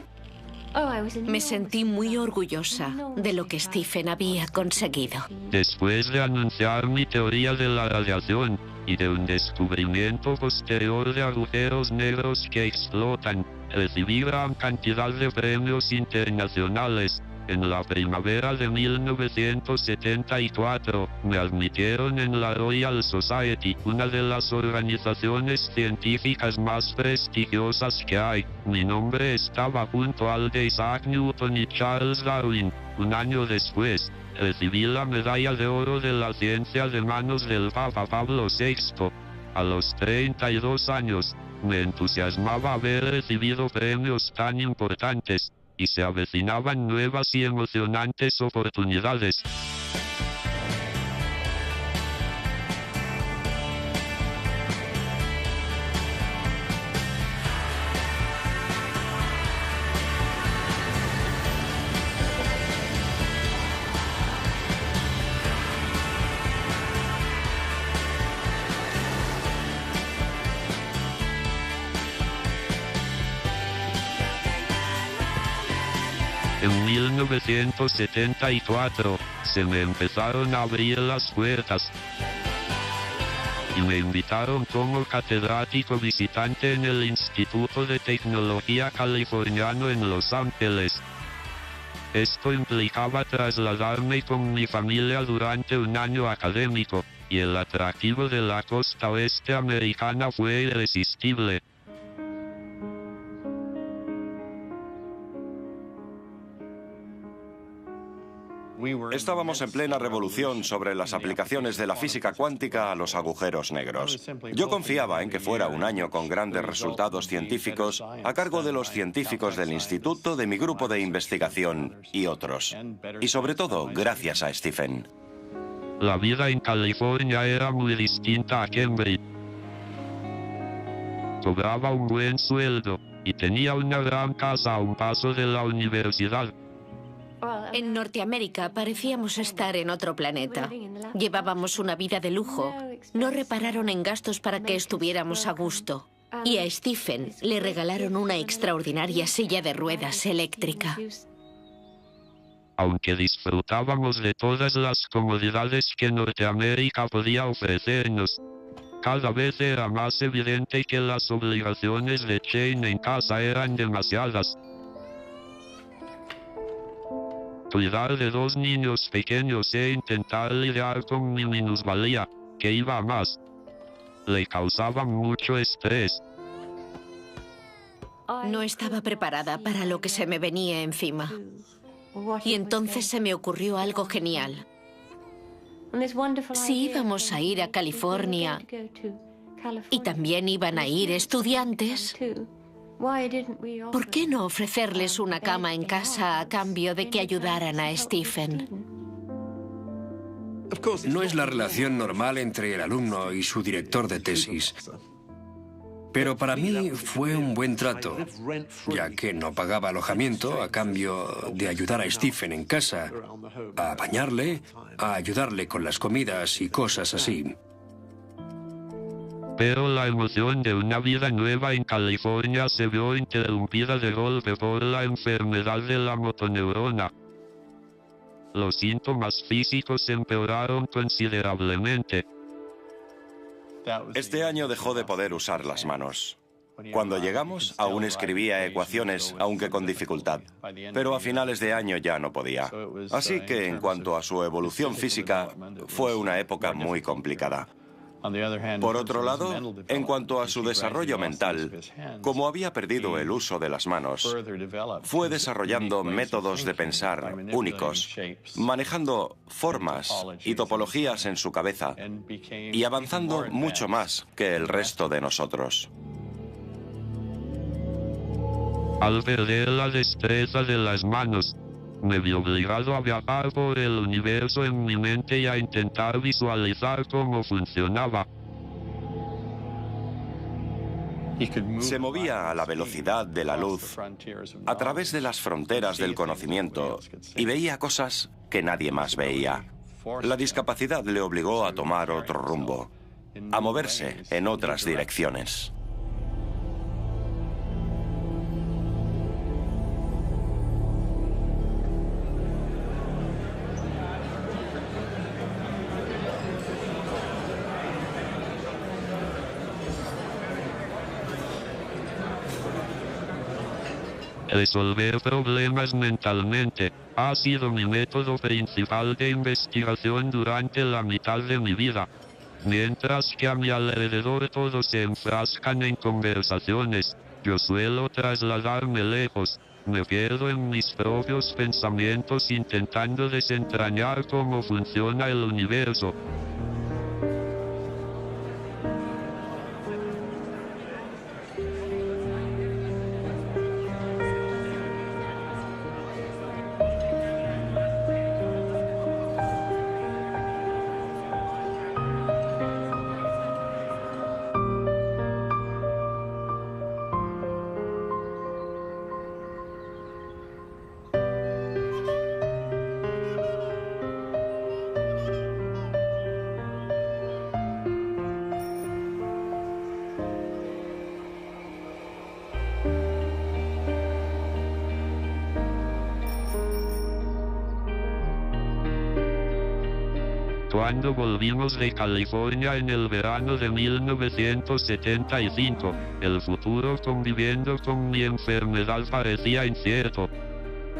Me sentí muy orgullosa de lo que Stephen había conseguido. Después de anunciar mi teoría de la radiación y de un descubrimiento posterior de agujeros negros que explotan, recibí gran cantidad de premios internacionales. En la primavera de 1974, me admitieron en la Royal Society, una de las organizaciones científicas más prestigiosas que hay. Mi nombre estaba junto al de Isaac Newton y Charles Darwin. Un año después, recibí la medalla de oro de la ciencia de manos del Papa Pablo VI. A los 32 años, me entusiasmaba haber recibido premios tan importantes, y se avecinaban nuevas y emocionantes oportunidades. En 1974, se me empezaron a abrir las puertas y me invitaron como catedrático visitante en el Instituto de Tecnología Californiano en Los Ángeles. Esto implicaba trasladarme con mi familia durante un año académico, y el atractivo de la costa oeste americana fue irresistible. Estábamos en plena revolución sobre las aplicaciones de la física cuántica a los agujeros negros. Yo confiaba en que fuera un año con grandes resultados científicos a cargo de los científicos del instituto, de mi grupo de investigación y otros. Y sobre todo, gracias a Stephen. La vida en California era muy distinta a Cambridge. Cobraba un buen sueldo y tenía una gran casa a un paso de la universidad. En Norteamérica parecíamos estar en otro planeta. Llevábamos una vida de lujo. No repararon en gastos para que estuviéramos a gusto. Y a Stephen le regalaron una extraordinaria silla de ruedas eléctrica. Aunque disfrutábamos de todas las comodidades que Norteamérica podía ofrecernos, cada vez era más evidente que las obligaciones de Shane en casa eran demasiadas. Cuidar de dos niños pequeños e intentar lidiar con mi minusvalía, que iba a más, le causaba mucho estrés. No estaba preparada para lo que se me venía encima. Y entonces se me ocurrió algo genial. Si íbamos a ir a California y también iban a ir estudiantes, ¿por qué no ofrecerles una cama en casa a cambio de que ayudaran a Stephen? No es la relación normal entre el alumno y su director de tesis. Pero para mí fue un buen trato, ya que no pagaba alojamiento a cambio de ayudar a Stephen en casa, a bañarle, a ayudarle con las comidas y cosas así. Pero la emoción de una vida nueva en California se vio interrumpida de golpe por la enfermedad de la motoneurona. Los síntomas físicos empeoraron considerablemente. Este año dejó de poder usar las manos. Cuando llegamos, aún escribía ecuaciones, aunque con dificultad. Pero a finales de año ya no podía. Así que, en cuanto a su evolución física, fue una época muy complicada. Por otro lado, en cuanto a su desarrollo mental, como había perdido el uso de las manos, fue desarrollando métodos de pensar únicos, manejando formas y topologías en su cabeza y avanzando mucho más que el resto de nosotros. Al perder la destreza de las manos, me vi obligado a viajar por el universo en mi mente y a intentar visualizar cómo funcionaba. Se movía a la velocidad de la luz, a través de las fronteras del conocimiento, y veía cosas que nadie más veía. La discapacidad le obligó a tomar otro rumbo, a moverse en otras direcciones. Resolver problemas mentalmente ha sido mi método principal de investigación durante la mitad de mi vida. Mientras que a mi alrededor todos se enfrascan en conversaciones, yo suelo trasladarme lejos. Me pierdo en mis propios pensamientos intentando desentrañar cómo funciona el universo. Cuando volvimos de California en el verano de 1975, el futuro conviviendo con mi enfermedad parecía incierto.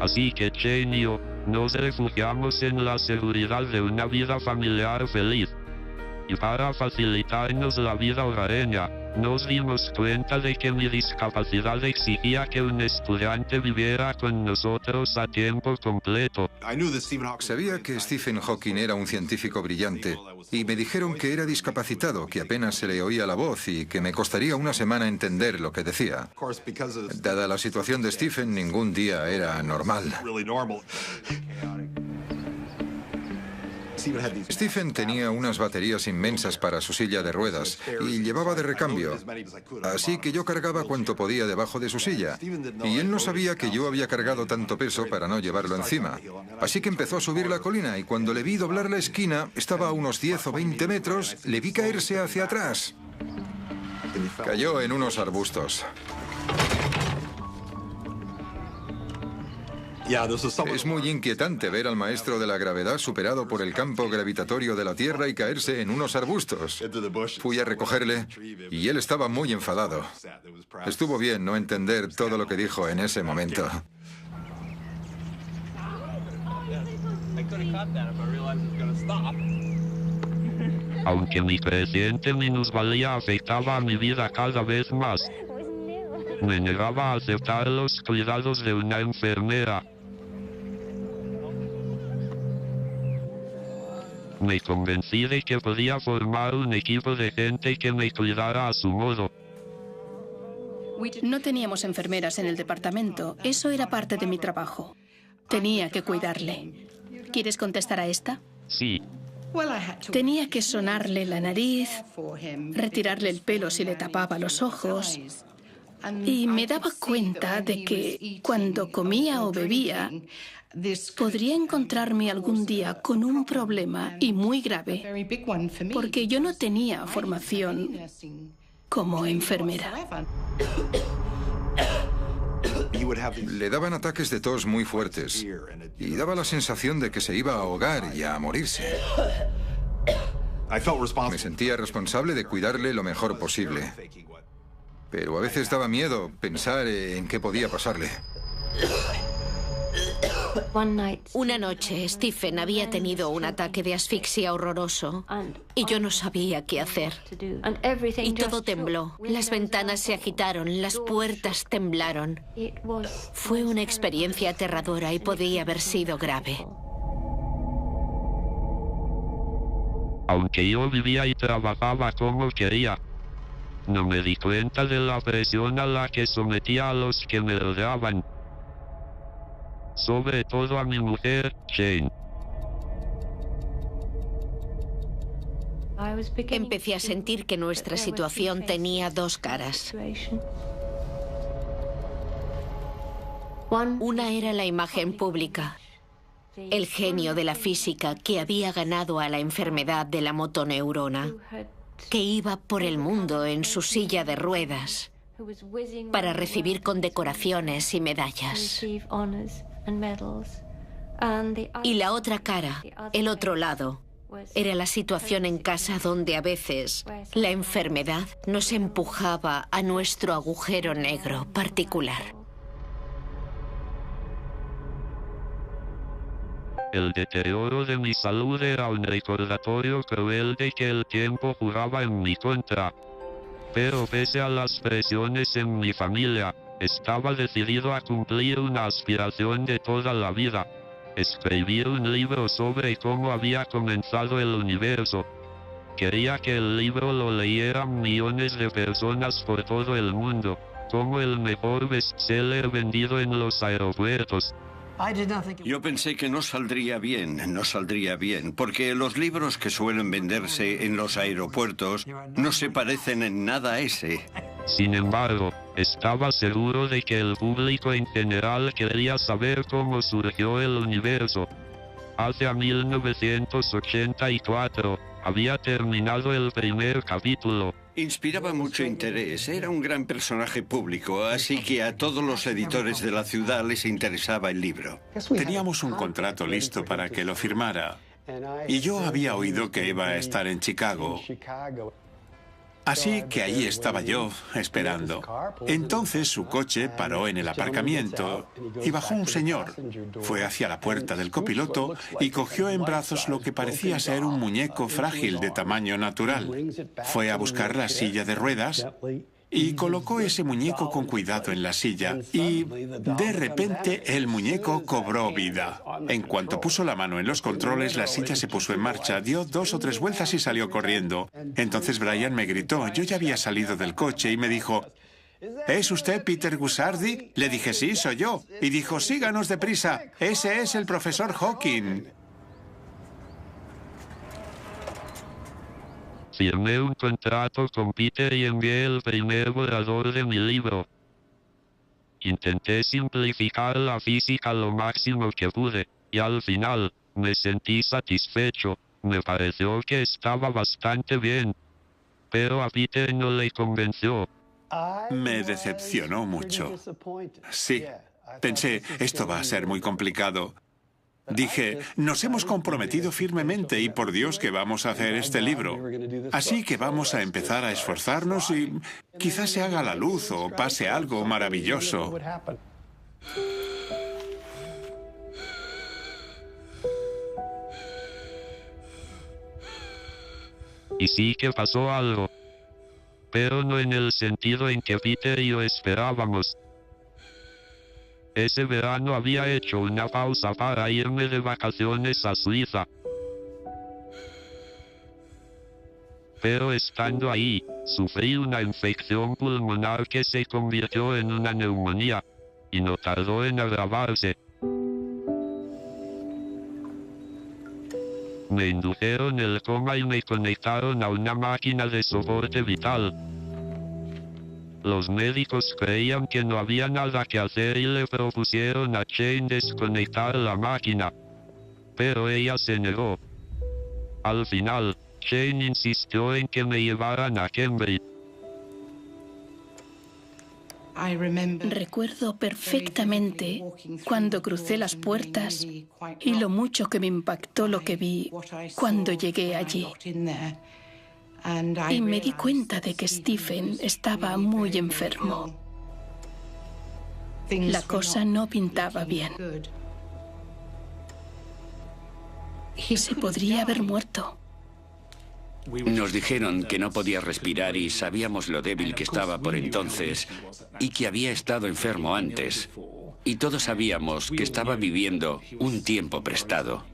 Así que Jane y yo nos refugiamos en la seguridad de una vida familiar feliz. Y para facilitarnos la vida hogareña, nos dimos cuenta de que mi discapacidad exigía que un estudiante viviera con nosotros a tiempo completo. Sabía que Stephen Hawking era un científico brillante y me dijeron que era discapacitado, que apenas se le oía la voz y que me costaría una semana entender lo que decía. Dada la situación de Stephen, ningún día era normal. Stephen tenía unas baterías inmensas para su silla de ruedas y llevaba de recambio, así que yo cargaba cuanto podía debajo de su silla, y él no sabía que yo había cargado tanto peso para no llevarlo encima. Así que empezó a subir la colina y cuando le vi doblar la esquina, estaba a unos 10 o 20 metros, le vi caerse hacia atrás. Cayó en unos arbustos. Es muy inquietante ver al maestro de la gravedad superado por el campo gravitatorio de la Tierra y caerse en unos arbustos. Fui a recogerle y él estaba muy enfadado. Estuvo bien no entender todo lo que dijo en ese momento. Aunque mi creciente minusvalía afectaba a mi vida cada vez más, Me negaba a aceptar los cuidados de una enfermera. Me convencí de que podía formar un equipo de gente que me cuidara a su modo. No teníamos enfermeras en el departamento. Eso era parte de mi trabajo. Tenía que cuidarle. ¿Quieres contestar a esta? Sí. Tenía que sonarle la nariz, retirarle el pelo si le tapaba los ojos. Y me daba cuenta de que cuando comía o bebía, podría encontrarme algún día con un problema y muy grave, porque yo no tenía formación como enfermera. Le daban ataques de tos muy fuertes y daba la sensación de que se iba a ahogar y a morirse. Me sentía responsable de cuidarle lo mejor posible. Pero a veces daba miedo pensar en qué podía pasarle. Una noche, Stephen había tenido un ataque de asfixia horroroso y yo no sabía qué hacer. Y todo tembló. Las ventanas se agitaron, las puertas temblaron. Fue una experiencia aterradora y podía haber sido grave. Aunque yo vivía y trabajaba como quería, no me di cuenta de la presión a la que sometía a los que me rodeaban. Sobre todo a mi mujer, Jane. Empecé a sentir que nuestra situación tenía dos caras. Una era la imagen pública, el genio de la física que había ganado a la enfermedad de la motoneurona, que iba por el mundo en su silla de ruedas para recibir condecoraciones y medallas. Y la otra cara, el otro lado, era la situación en casa donde a veces la enfermedad nos empujaba a nuestro agujero negro particular. El deterioro de mi salud era un recordatorio cruel de que el tiempo jugaba en mi contra. Pero pese a las presiones en mi familia, estaba decidido a cumplir una aspiración de toda la vida: escribir un libro sobre cómo había comenzado el universo. Quería que el libro lo leyeran millones de personas por todo el mundo, como el mejor bestseller vendido en los aeropuertos. Yo pensé que no saldría bien, porque los libros que suelen venderse en los aeropuertos no se parecen en nada a ese. Sin embargo, estaba seguro de que el público en general quería saber cómo surgió el universo. Hacia 1984, había terminado el primer capítulo. Inspiraba mucho interés, era un gran personaje público, así que a todos los editores de la ciudad les interesaba el libro. Teníamos un contrato listo para que lo firmara, y yo había oído que iba a estar en Chicago. Así que ahí estaba yo, esperando. Entonces su coche paró en el aparcamiento y bajó un señor. Fue hacia la puerta del copiloto y cogió en brazos lo que parecía ser un muñeco frágil de tamaño natural. Fue a buscar la silla de ruedas y colocó ese muñeco con cuidado en la silla, y de repente el muñeco cobró vida. En cuanto puso la mano en los controles, la silla se puso en marcha, dio 2 o 3 vueltas y salió corriendo. Entonces Brian me gritó. Yo ya había salido del coche y me dijo: ¿Es usted Peter Guzzardi? Le dije: sí, soy yo. Y dijo: síganos deprisa, ese es el profesor Hawking. Firmé un contrato con Peter y envié el primer borrador de mi libro. Intenté simplificar la física lo máximo que pude, y al final, me sentí satisfecho. Me pareció que estaba bastante bien. Pero a Peter no le convenció. Me decepcionó mucho. Sí, pensé, esto va a ser muy complicado. Dije, nos hemos comprometido firmemente y por Dios que vamos a hacer este libro. Así que vamos a empezar a esforzarnos y quizás se haga la luz o pase algo maravilloso. Y sí que pasó algo. pero no en el sentido en que Peter y yo esperábamos. Ese verano había hecho una pausa para irme de vacaciones a Suiza. Pero estando ahí, sufrí una infección pulmonar que se convirtió en una neumonía, y no tardó en agravarse. Me indujeron el coma y me conectaron a una máquina de soporte vital. Los médicos creían que no había nada que hacer y le propusieron a Jane desconectar la máquina. Pero ella se negó. Al final, Jane insistió en que me llevaran a Cambridge. Recuerdo perfectamente cuando crucé las puertas y lo mucho que me impactó lo que vi cuando llegué allí. Y me di cuenta de que Stephen estaba muy enfermo. La cosa no pintaba bien. Se podría haber muerto. Nos dijeron que no podía respirar y sabíamos lo débil que estaba por entonces y que había estado enfermo antes. Y todos sabíamos que estaba viviendo un tiempo prestado.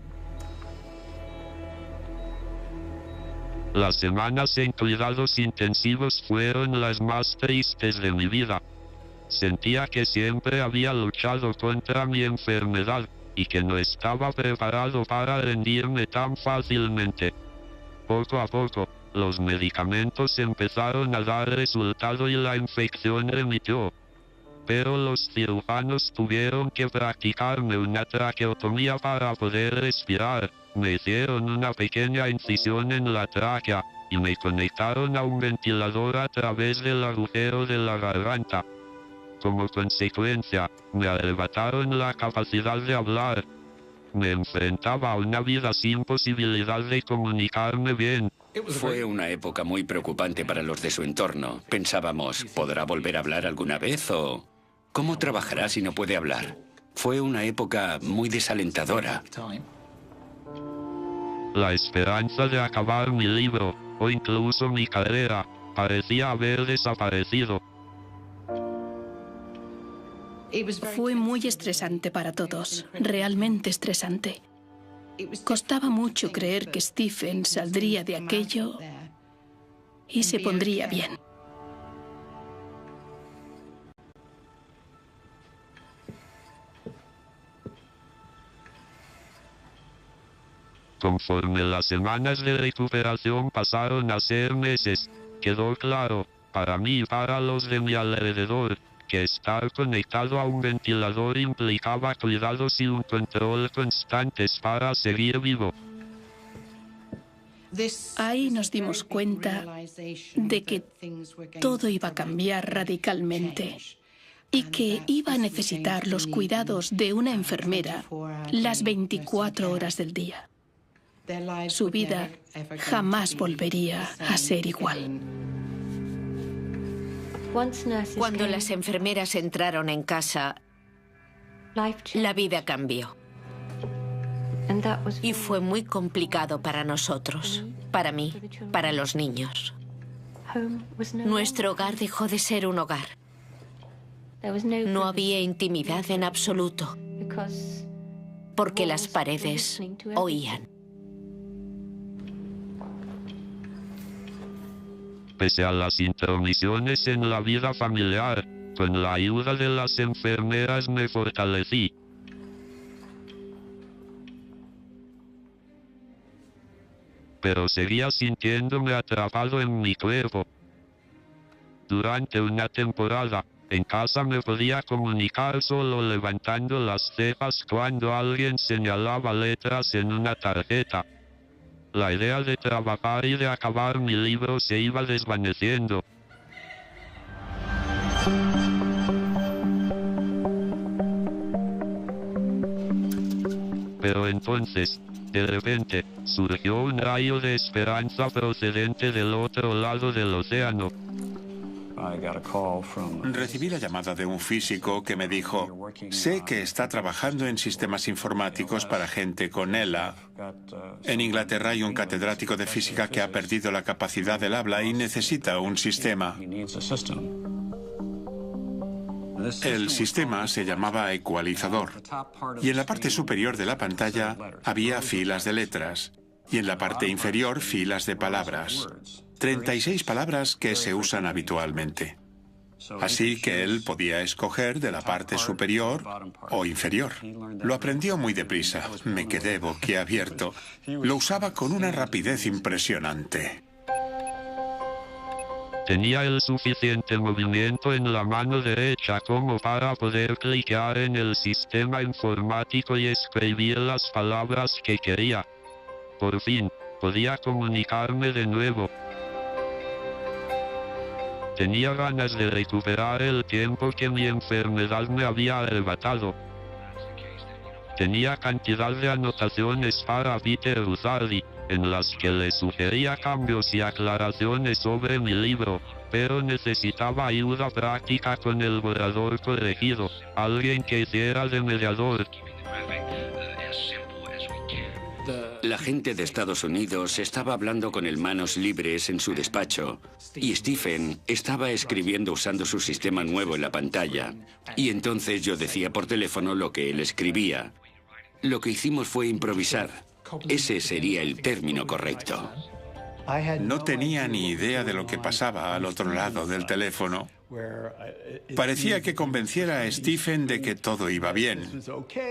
Las semanas en cuidados intensivos fueron las más tristes de mi vida. Sentía que siempre había luchado contra mi enfermedad y que no estaba preparado para rendirme tan fácilmente. Poco a poco, los medicamentos empezaron a dar resultado y la infección remitió. Pero los cirujanos tuvieron que practicarme una traqueotomía para poder respirar. Me hicieron una pequeña incisión en la tráquea y me conectaron a un ventilador a través del agujero de la garganta. Como consecuencia, me arrebataron la capacidad de hablar. Me enfrentaba a una vida sin posibilidad de comunicarme bien. Fue una época muy preocupante para los de su entorno. Pensábamos, ¿podrá volver a hablar alguna vez o cómo trabajará si no puede hablar? Fue una época muy desalentadora. La esperanza de acabar mi libro, o incluso mi carrera, parecía haber desaparecido. Fue muy estresante para todos, realmente estresante. Costaba mucho creer que Stephen saldría de aquello y se pondría bien. Conforme las semanas de recuperación pasaron a ser meses, quedó claro, para mí y para los de mi alrededor, que estar conectado a un ventilador implicaba cuidados y un control constantes para seguir vivo. Ahí nos dimos cuenta de que todo iba a cambiar radicalmente y que iba a necesitar los cuidados de una enfermera las 24 horas del día. Su vida jamás volvería a ser igual. Cuando las enfermeras entraron en casa, la vida cambió. Y fue muy complicado para nosotros, para mí, para los niños. Nuestro hogar dejó de ser un hogar. No había intimidad en absoluto, porque las paredes oían. Pese a las intromisiones en la vida familiar, con la ayuda de las enfermeras me fortalecí. Pero seguía sintiéndome atrapado en mi cuerpo. Durante una temporada, en casa me podía comunicar solo levantando las cejas cuando alguien señalaba letras en una tarjeta. La idea de trabajar y de acabar mi libro se iba desvaneciendo. Pero entonces, de repente, surgió un rayo de esperanza procedente del otro lado del océano. Recibí la llamada de un físico que me dijo: sé que está trabajando en sistemas informáticos para gente con ELA. En Inglaterra hay un catedrático de física que ha perdido la capacidad del habla y necesita un sistema. El sistema se llamaba ecualizador, y en la parte superior de la pantalla había filas de letras, y en la parte inferior filas de palabras. 36 palabras que se usan habitualmente. Así que él podía escoger de la parte superior o inferior. Lo aprendió muy deprisa. Me quedé boquiabierto. Lo usaba con una rapidez impresionante. Tenía el suficiente movimiento en la mano derecha como para poder clicar en el sistema informático y escribir las palabras que quería. Por fin, podía comunicarme de nuevo. Tenía ganas de recuperar el tiempo que mi enfermedad me había arrebatado. Tenía cantidad de anotaciones para Peter Uzardi, en las que le sugería cambios y aclaraciones sobre mi libro, pero necesitaba ayuda práctica con el borrador corregido, alguien que hiciera de mediador. La gente de Estados Unidos estaba hablando con el manos libres en su despacho y Stephen estaba escribiendo usando su sistema nuevo en la pantalla. Y entonces yo decía por teléfono lo que él escribía. Lo que hicimos fue improvisar. Ese sería el término correcto. No tenía ni idea de lo que pasaba al otro lado del teléfono. Parecía que convenciera a Stephen de que todo iba bien,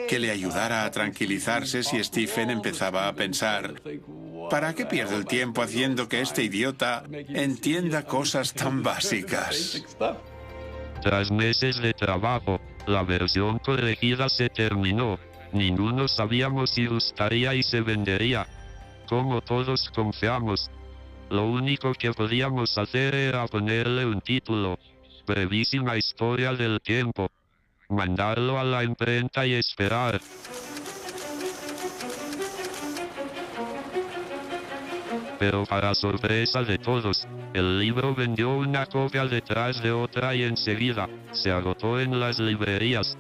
que le ayudara a tranquilizarse si Stephen empezaba a pensar: ¿para qué pierdo el tiempo haciendo que este idiota entienda cosas tan básicas? Tras meses de trabajo, la versión corregida se terminó. Ninguno sabíamos si gustaría y se vendería. Como todos confiamos, lo único que podíamos hacer era ponerle un título: Brevísima historia del tiempo. Mandarlo a la imprenta y esperar. Pero para sorpresa de todos, el libro vendió una copia detrás de otra y enseguida se agotó en las librerías.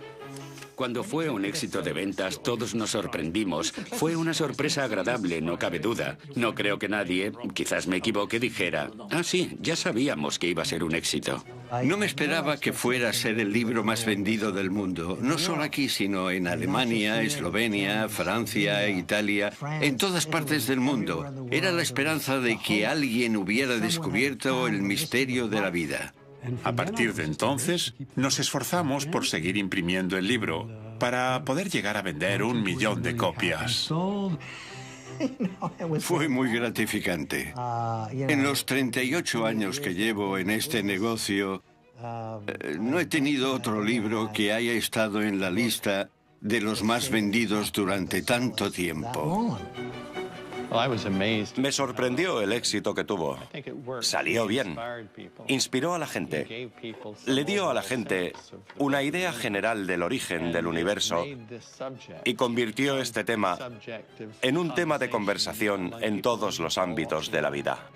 Cuando fue un éxito de ventas, todos nos sorprendimos. Fue una sorpresa agradable, no cabe duda. No creo que nadie, quizás me equivoque, dijera: ah, sí, ya sabíamos que iba a ser un éxito. No me esperaba que fuera a ser el libro más vendido del mundo. No solo aquí, sino en Alemania, Eslovenia, Francia, Italia, en todas partes del mundo. Era la esperanza de que alguien hubiera descubierto el misterio de la vida. A partir de entonces, nos esforzamos por seguir imprimiendo el libro para poder llegar a vender 1 millón de copias. Fue muy gratificante. En los 38 años que llevo en este negocio, no he tenido otro libro que haya estado en la lista de los más vendidos durante tanto tiempo. Me sorprendió el éxito que tuvo. Salió bien. Inspiró a la gente. Le dio a la gente una idea general del origen del universo y convirtió este tema en un tema de conversación en todos los ámbitos de la vida.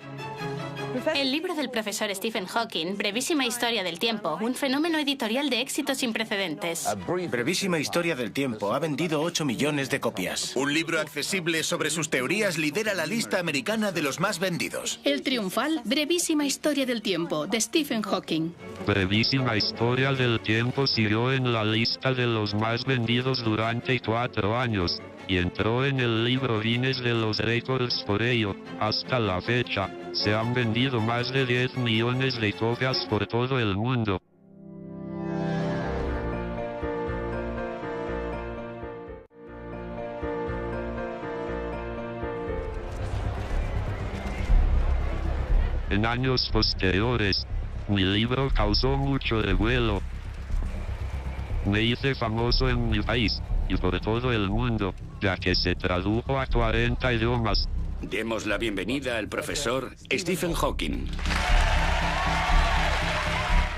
El libro del profesor Stephen Hawking, Brevísima historia del tiempo, un fenómeno editorial de éxito sin precedentes. Brevísima historia del tiempo ha vendido 8 millones de copias. Un libro accesible sobre sus teorías lidera la lista americana de los más vendidos. El triunfal Brevísima historia del tiempo, de Stephen Hawking. Brevísima historia del tiempo siguió en la lista de los más vendidos durante 4 años. Y entró en el libro Guinness de los récords por ello. Hasta la fecha, se han vendido más de 10 millones de copias por todo el mundo. En años posteriores, mi libro causó mucho revuelo. Me hice famoso en mi país y por todo el mundo, ya que se tradujo a 40 idiomas. Demos la bienvenida al profesor Stephen Hawking.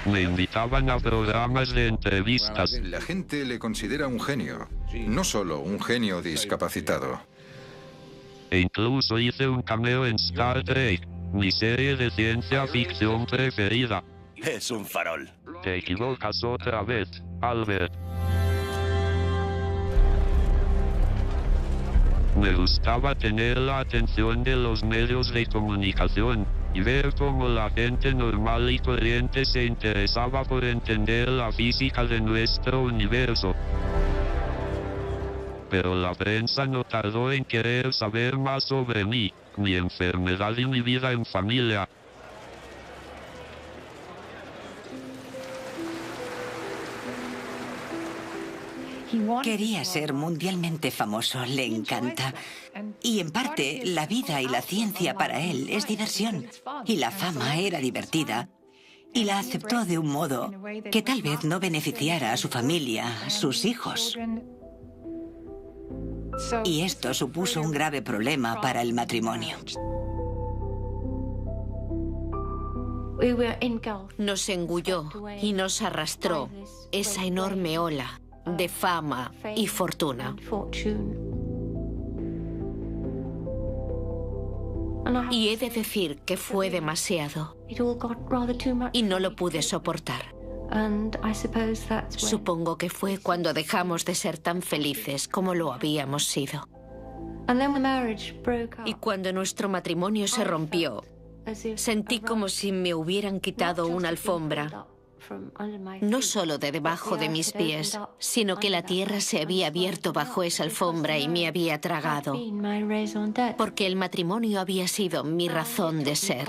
Me invitaban a programas de entrevistas. La gente le considera un genio, no solo un genio discapacitado. E incluso hice un cameo en Star Trek, mi serie de ciencia ficción preferida. Es un farol. Te equivocas otra vez, Albert. Me gustaba tener la atención de los medios de comunicación y ver cómo la gente normal y corriente se interesaba por entender la física de nuestro universo. Pero la prensa no tardó en querer saber más sobre mí, mi enfermedad y mi vida en familia. Quería ser mundialmente famoso, le encanta. Y en parte, la vida y la ciencia para él es diversión. Y la fama era divertida. Y la aceptó de un modo que tal vez no beneficiara a su familia, a sus hijos. Y esto supuso un grave problema para el matrimonio. Nos engulló y nos arrastró esa enorme ola de fama y fortuna. Y he de decir que fue demasiado y no lo pude soportar. Supongo que fue cuando dejamos de ser tan felices como lo habíamos sido. Y cuando nuestro matrimonio se rompió, sentí como si me hubieran quitado una alfombra, no solo de debajo de mis pies, sino que la tierra se había abierto bajo esa alfombra y me había tragado, porque el matrimonio había sido mi razón de ser.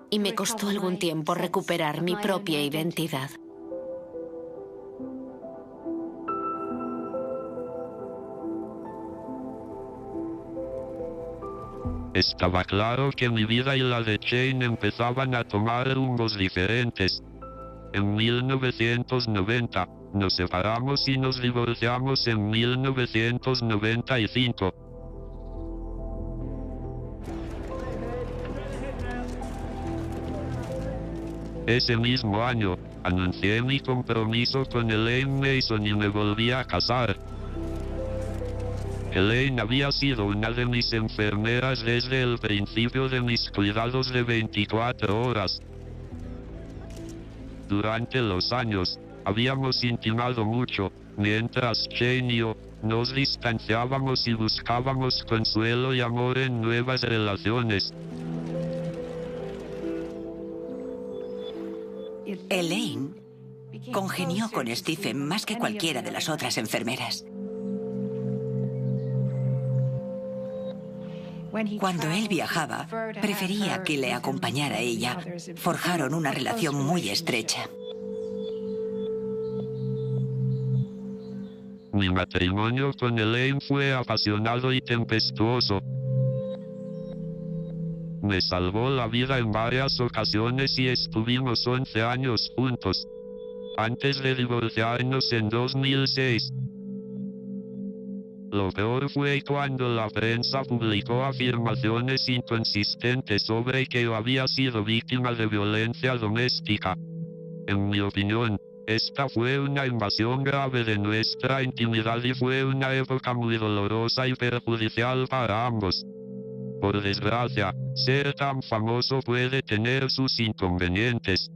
Y me costó algún tiempo recuperar mi propia identidad. Estaba claro que mi vida y la de Jane empezaban a tomar rumbos diferentes. En 1990, nos separamos y nos divorciamos en 1995. Ese mismo año, anuncié mi compromiso con Elaine Mason y me volví a casar. Elaine había sido una de mis enfermeras desde el principio de mis cuidados de 24 horas. Durante los años, habíamos intimado mucho, mientras Jane y yo nos distanciábamos y buscábamos consuelo y amor en nuevas relaciones. Elaine congenió con Stephen más que cualquiera de las otras enfermeras. Cuando él viajaba, prefería que le acompañara ella. Forjaron una relación muy estrecha. Mi matrimonio con Elaine fue apasionado y tempestuoso. Me salvó la vida en varias ocasiones y estuvimos 11 años juntos, antes de divorciarnos en 2006. Lo peor fue cuando la prensa publicó afirmaciones inconsistentes sobre que yo había sido víctima de violencia doméstica. En mi opinión, esta fue una invasión grave de nuestra intimidad y fue una época muy dolorosa y perjudicial para ambos. Por desgracia, ser tan famoso puede tener sus inconvenientes.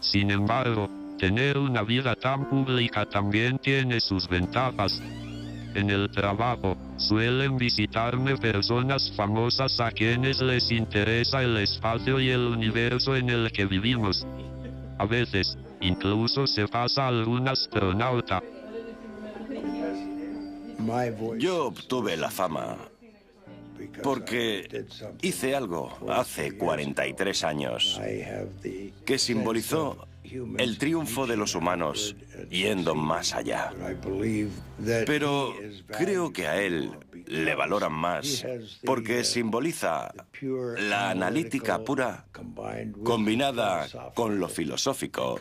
Sin embargo, tener una vida tan pública también tiene sus ventajas. En el trabajo, suelen visitarme personas famosas a quienes les interesa el espacio y el universo en el que vivimos. A veces, incluso se pasa algún astronauta. Yo obtuve la fama porque hice algo hace 43 años que simbolizó el triunfo de los humanos yendo más allá. Pero creo que a él le valoran más porque simboliza la analítica pura combinada con lo filosófico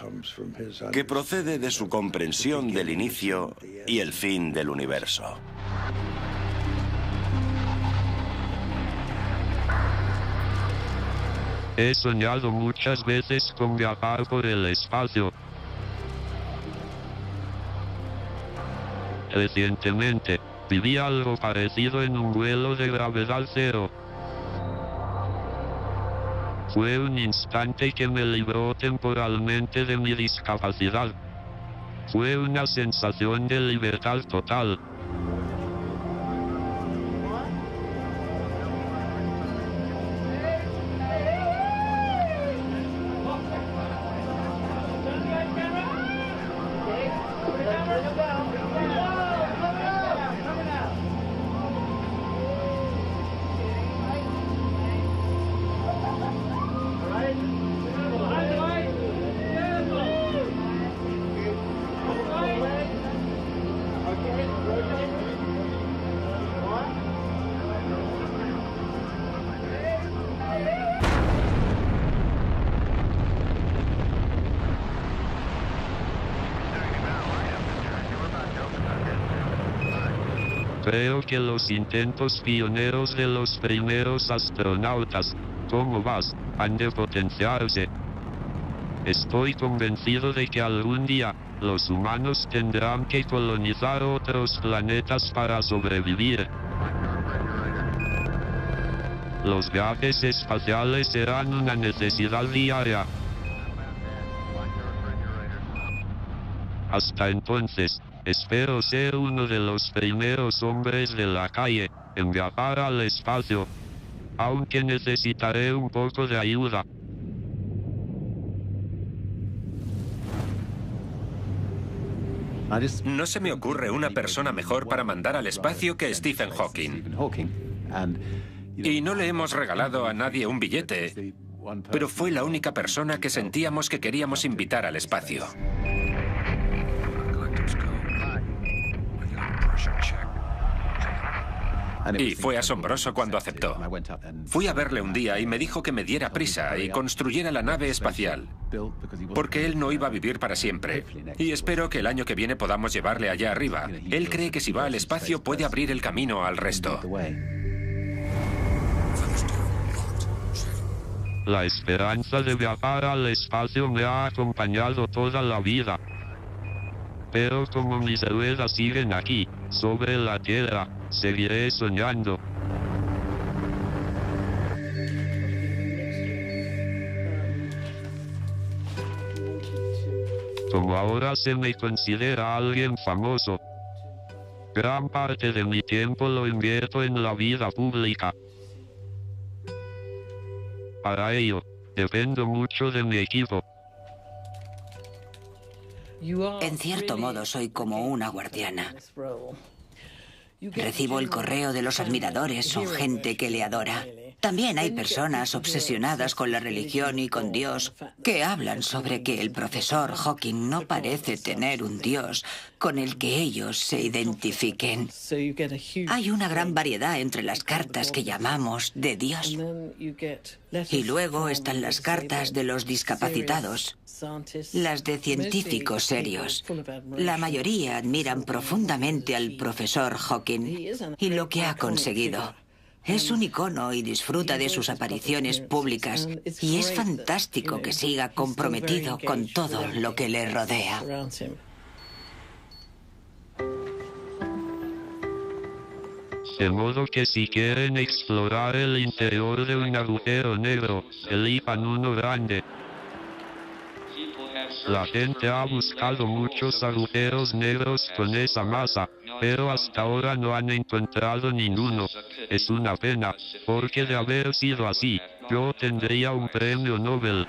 que procede de su comprensión del inicio y el fin del universo. He soñado muchas veces con viajar por el espacio. Recientemente, viví algo parecido en un vuelo de gravedad cero. Fue un instante que me libró temporalmente de mi discapacidad. Fue una sensación de libertad total. Creo que los intentos pioneros de los primeros astronautas, ¿cómo vas?, han de potenciarse. Estoy convencido de que algún día, los humanos tendrán que colonizar otros planetas para sobrevivir. Los viajes espaciales serán una necesidad diaria. Hasta entonces, espero ser uno de los primeros hombres de la calle en viajar al espacio, aunque necesitaré un poco de ayuda. No se me ocurre una persona mejor para mandar al espacio que Stephen Hawking. Y no le hemos regalado a nadie un billete, pero fue la única persona que sentíamos que queríamos invitar al espacio. Y fue asombroso cuando aceptó. Fui a verle un día y me dijo que me diera prisa y construyera la nave espacial, porque él no iba a vivir para siempre. Y espero que el año que viene podamos llevarle allá arriba. Él cree que si va al espacio puede abrir el camino al resto. La esperanza de viajar al espacio me ha acompañado toda la vida. Pero como mis ruedas siguen aquí, sobre la Tierra, seguiré soñando. Como ahora se me considera alguien famoso, gran parte de mi tiempo lo invierto en la vida pública. Para ello, dependo mucho de mi equipo. En cierto modo soy como una guardiana. Recibo el correo de los admiradores o gente que le adora. También hay personas obsesionadas con la religión y con Dios que hablan sobre que el profesor Hawking no parece tener un Dios con el que ellos se identifiquen. Hay una gran variedad entre las cartas que llamamos de Dios. Y luego están las cartas de los discapacitados, las de científicos serios. La mayoría admiran profundamente al profesor Hawking y lo que ha conseguido. Es un icono y disfruta de sus apariciones públicas, y es fantástico que siga comprometido con todo lo que le rodea. De modo que si quieren explorar el interior de un agujero negro, elijan uno grande. La gente ha buscado muchos agujeros negros con esa masa, pero hasta ahora no han encontrado ninguno. Es una pena, porque de haber sido así, yo tendría un premio Nobel.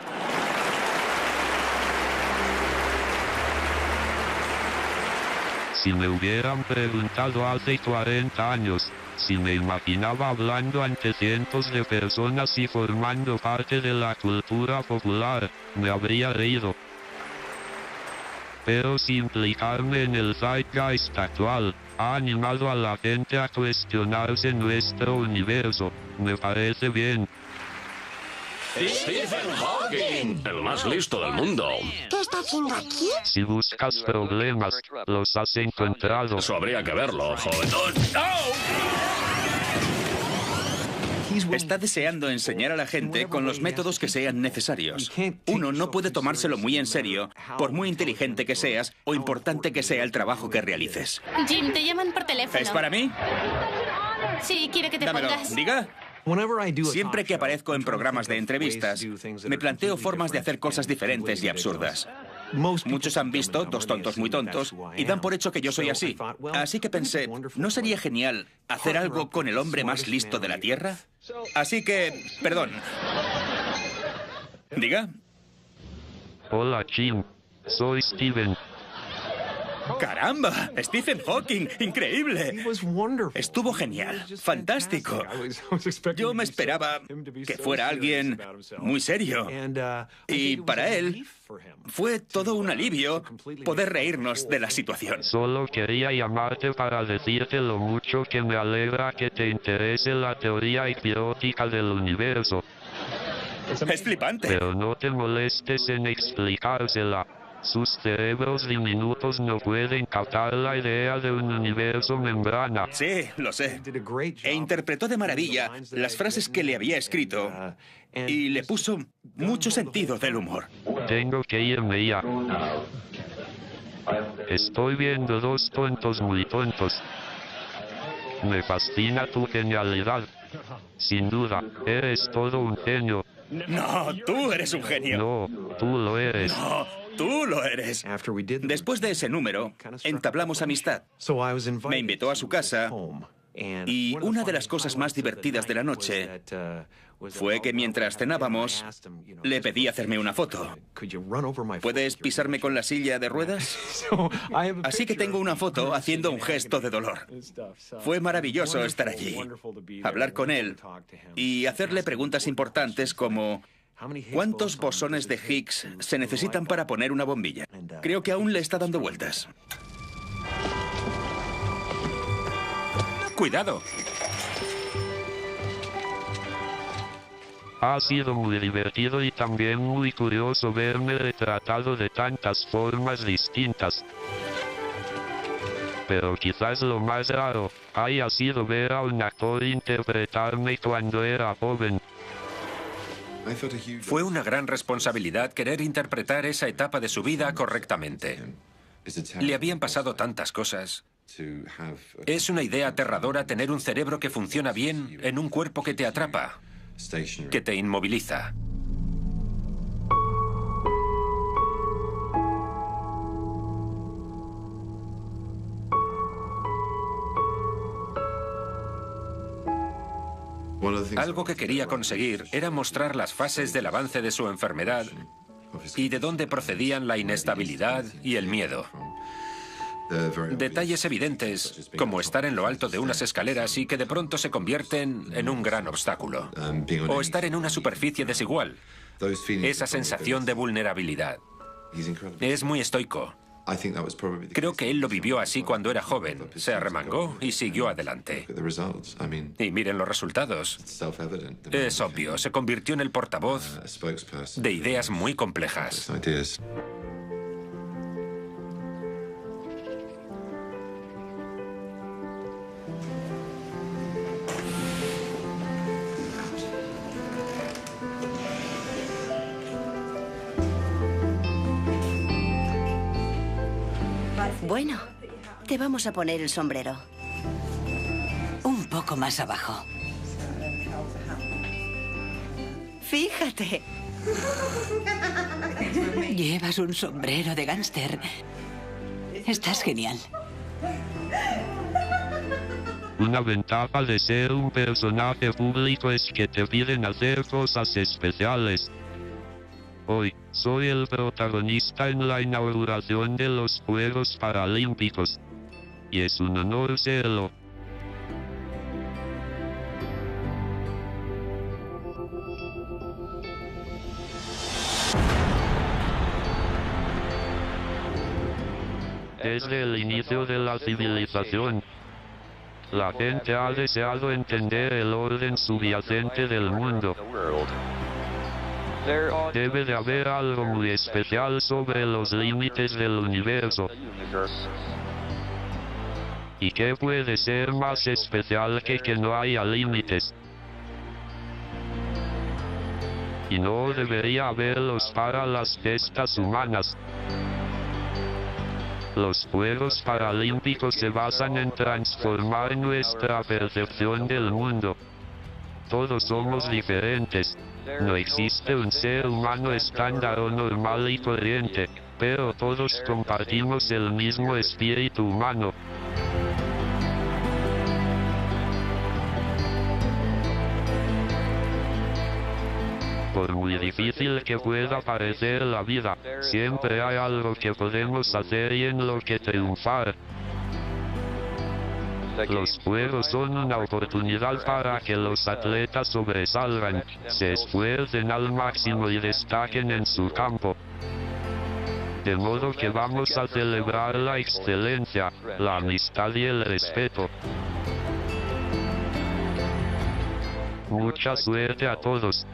Si me hubieran preguntado hace 40 años, si me imaginaba hablando ante cientos de personas y formando parte de la cultura popular, me habría reído. Pero si implicarme en el zeitgeist actual ha animado a la gente a cuestionarse nuestro universo, me parece bien. ¡Stephen Hawking! ¡El más listo del mundo! ¿Qué está haciendo aquí? Si buscas problemas, los has encontrado. Eso habría que verlo, joven. Está deseando enseñar a la gente con los métodos que sean necesarios. Uno no puede tomárselo muy en serio, por muy inteligente que seas o importante que sea el trabajo que realices. Jim, te llaman por teléfono. ¿Es para mí? Sí, quiere que te Dámelo. pongas. ¿Diga? Siempre que aparezco en programas de entrevistas, me planteo formas de hacer cosas diferentes y absurdas. Muchos han visto Dos tontos muy tontos y dan por hecho que yo soy así. Así que pensé, ¿no sería genial hacer algo con el hombre más listo de la Tierra? Así que, perdón. ¿Diga? Hola, Jim. Soy Stephen. ¡Caramba! ¡Stephen Hawking! ¡Increíble! Estuvo genial. ¡Fantástico! Yo me esperaba que fuera alguien muy serio. Y para él fue todo un alivio poder reírnos de la situación. Solo quería llamarte para decirte lo mucho que me alegra que te interese la teoría ecbiótica del universo. Es flipante. Pero no te molestes en explicársela. Sus cerebros diminutos no pueden captar la idea de un universo membrana. Sí, lo sé. E interpretó de maravilla las frases que le había escrito y le puso mucho sentido del humor. Tengo que irme ya. Estoy viendo Dos tontos muy tontos. Me fascina tu genialidad. Sin duda, eres todo un genio. No, tú eres un genio. No, tú lo eres. No, tú lo eres. Después de ese número, entablamos amistad. Me invitó a su casa y una de las cosas más divertidas de la noche fue que mientras cenábamos, le pedí hacerme una foto. ¿Puedes pisarme con la silla de ruedas? Así que tengo una foto haciendo un gesto de dolor. Fue maravilloso estar allí, hablar con él y hacerle preguntas importantes como ¿cuántos bosones de Higgs se necesitan para poner una bombilla? Creo que aún le está dando vueltas. ¡Cuidado! Ha sido muy divertido y también muy curioso verme retratado de tantas formas distintas. Pero quizás lo más raro haya sido ver a un actor interpretarme cuando era joven. Fue una gran responsabilidad querer interpretar esa etapa de su vida correctamente. Le habían pasado tantas cosas. Es una idea aterradora tener un cerebro que funciona bien en un cuerpo que te atrapa, que te inmoviliza. Algo que quería conseguir era mostrar las fases del avance de su enfermedad y de dónde procedían la inestabilidad y el miedo. Detalles evidentes, como estar en lo alto de unas escaleras y que de pronto se convierten en un gran obstáculo. O estar en una superficie desigual. Esa sensación de vulnerabilidad. Es muy estoico. Creo que él lo vivió así cuando era joven. Se arremangó y siguió adelante. Y miren los resultados. Es obvio, se convirtió en el portavoz de ideas muy complejas. Bueno, te vamos a poner el sombrero. Un poco más abajo. Fíjate. Llevas un sombrero de gángster. Estás genial. Una ventaja de ser un personaje público es que te piden hacer cosas especiales. Hoy, soy el protagonista en la inauguración de los Juegos Paralímpicos. Y es un honor serlo. Desde el inicio de la civilización, la gente ha deseado entender el orden subyacente del mundo. Debe de haber algo muy especial sobre los límites del universo. ¿Y qué puede ser más especial que no haya límites? Y no debería haberlos para las gestas humanas. Los Juegos Paralímpicos se basan en transformar nuestra percepción del mundo. Todos somos diferentes. No existe un ser humano estándar o normal y corriente, pero todos compartimos el mismo espíritu humano. Por muy difícil que pueda parecer la vida, siempre hay algo que podemos hacer y en lo que triunfar. Los juegos son una oportunidad para que los atletas sobresalgan, se esfuercen al máximo y destaquen en su campo. De modo que vamos a celebrar la excelencia, la amistad y el respeto. Mucha suerte a todos.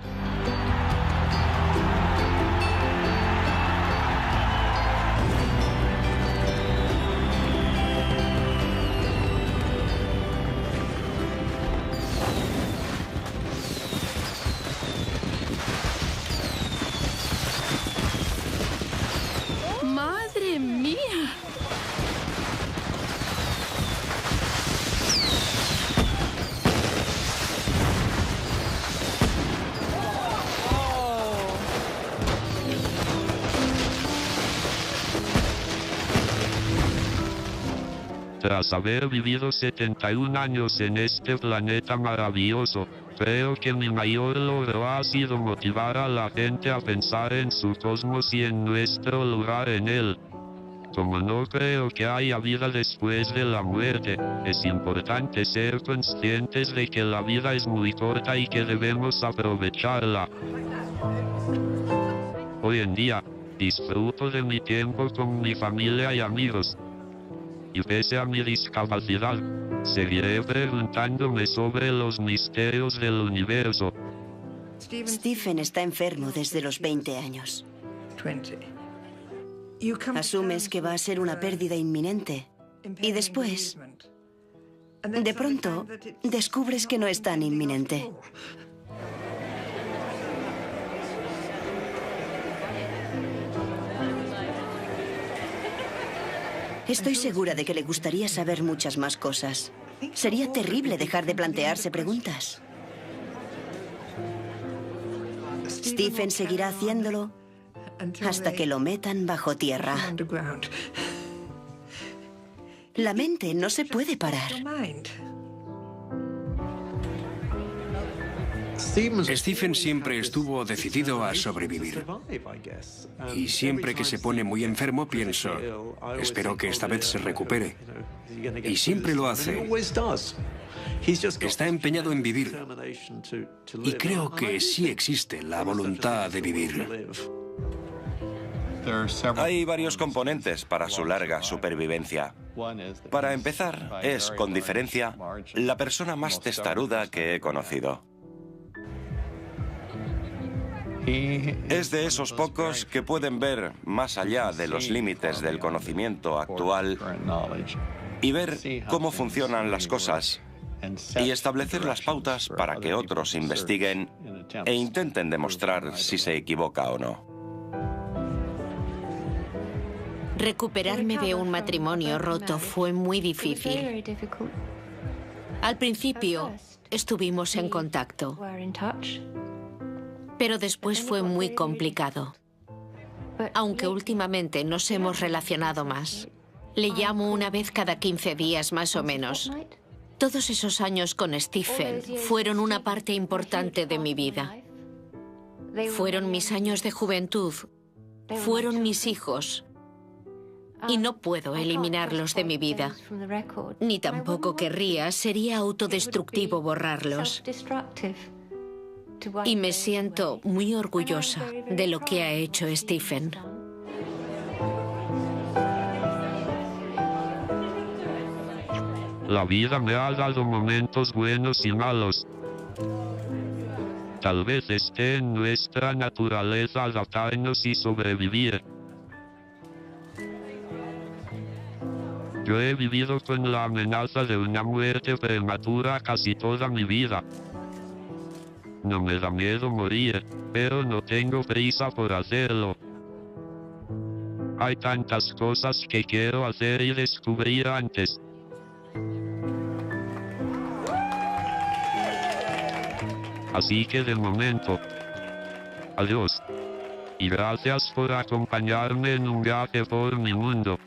¡Madre mía! Tras haber vivido 71 años en este planeta maravilloso, creo que mi mayor logro ha sido motivar a la gente a pensar en su cosmos y en nuestro lugar en él. Como no creo que haya vida después de la muerte, es importante ser conscientes de que la vida es muy corta y que debemos aprovecharla. Hoy en día, disfruto de mi tiempo con mi familia y amigos. Y pese a mi discapacidad, seguiré preguntándome sobre los misterios del universo. Stephen está enfermo desde los 20 años. Asumes que va a ser una pérdida inminente. Y después, de pronto, descubres que no es tan inminente. Estoy segura de que le gustaría saber muchas más cosas. Sería terrible dejar de plantearse preguntas. Stephen seguirá haciéndolo hasta que lo metan bajo tierra. La mente no se puede parar. Stephen siempre estuvo decidido a sobrevivir. Y siempre que se pone muy enfermo pienso, espero que esta vez se recupere. Y siempre lo hace. Está empeñado en vivir. Y creo que sí existe la voluntad de vivir. Hay varios componentes para su larga supervivencia. Para empezar, es, con diferencia, la persona más testaruda que he conocido. Es de esos pocos que pueden ver más allá de los límites del conocimiento actual y ver cómo funcionan las cosas y establecer las pautas para que otros investiguen e intenten demostrar si se equivoca o no. Recuperarme de un matrimonio roto fue muy difícil. Al principio estuvimos en contacto, pero después fue muy complicado. Aunque últimamente nos hemos relacionado más. Le llamo una vez cada 15 días más o menos. Todos esos años con Stephen fueron una parte importante de mi vida. Fueron mis años de juventud, fueron mis hijos. Y no puedo eliminarlos de mi vida. Ni tampoco querría, sería autodestructivo borrarlos. Y me siento muy orgullosa de lo que ha hecho Stephen. La vida me ha dado momentos buenos y malos. Tal vez esté en nuestra naturaleza adaptarnos y sobrevivir. Yo he vivido con la amenaza de una muerte prematura casi toda mi vida. No me da miedo morir, pero no tengo prisa por hacerlo. Hay tantas cosas que quiero hacer y descubrir antes. Así que de momento, adiós. Y gracias por acompañarme en un viaje por mi mundo.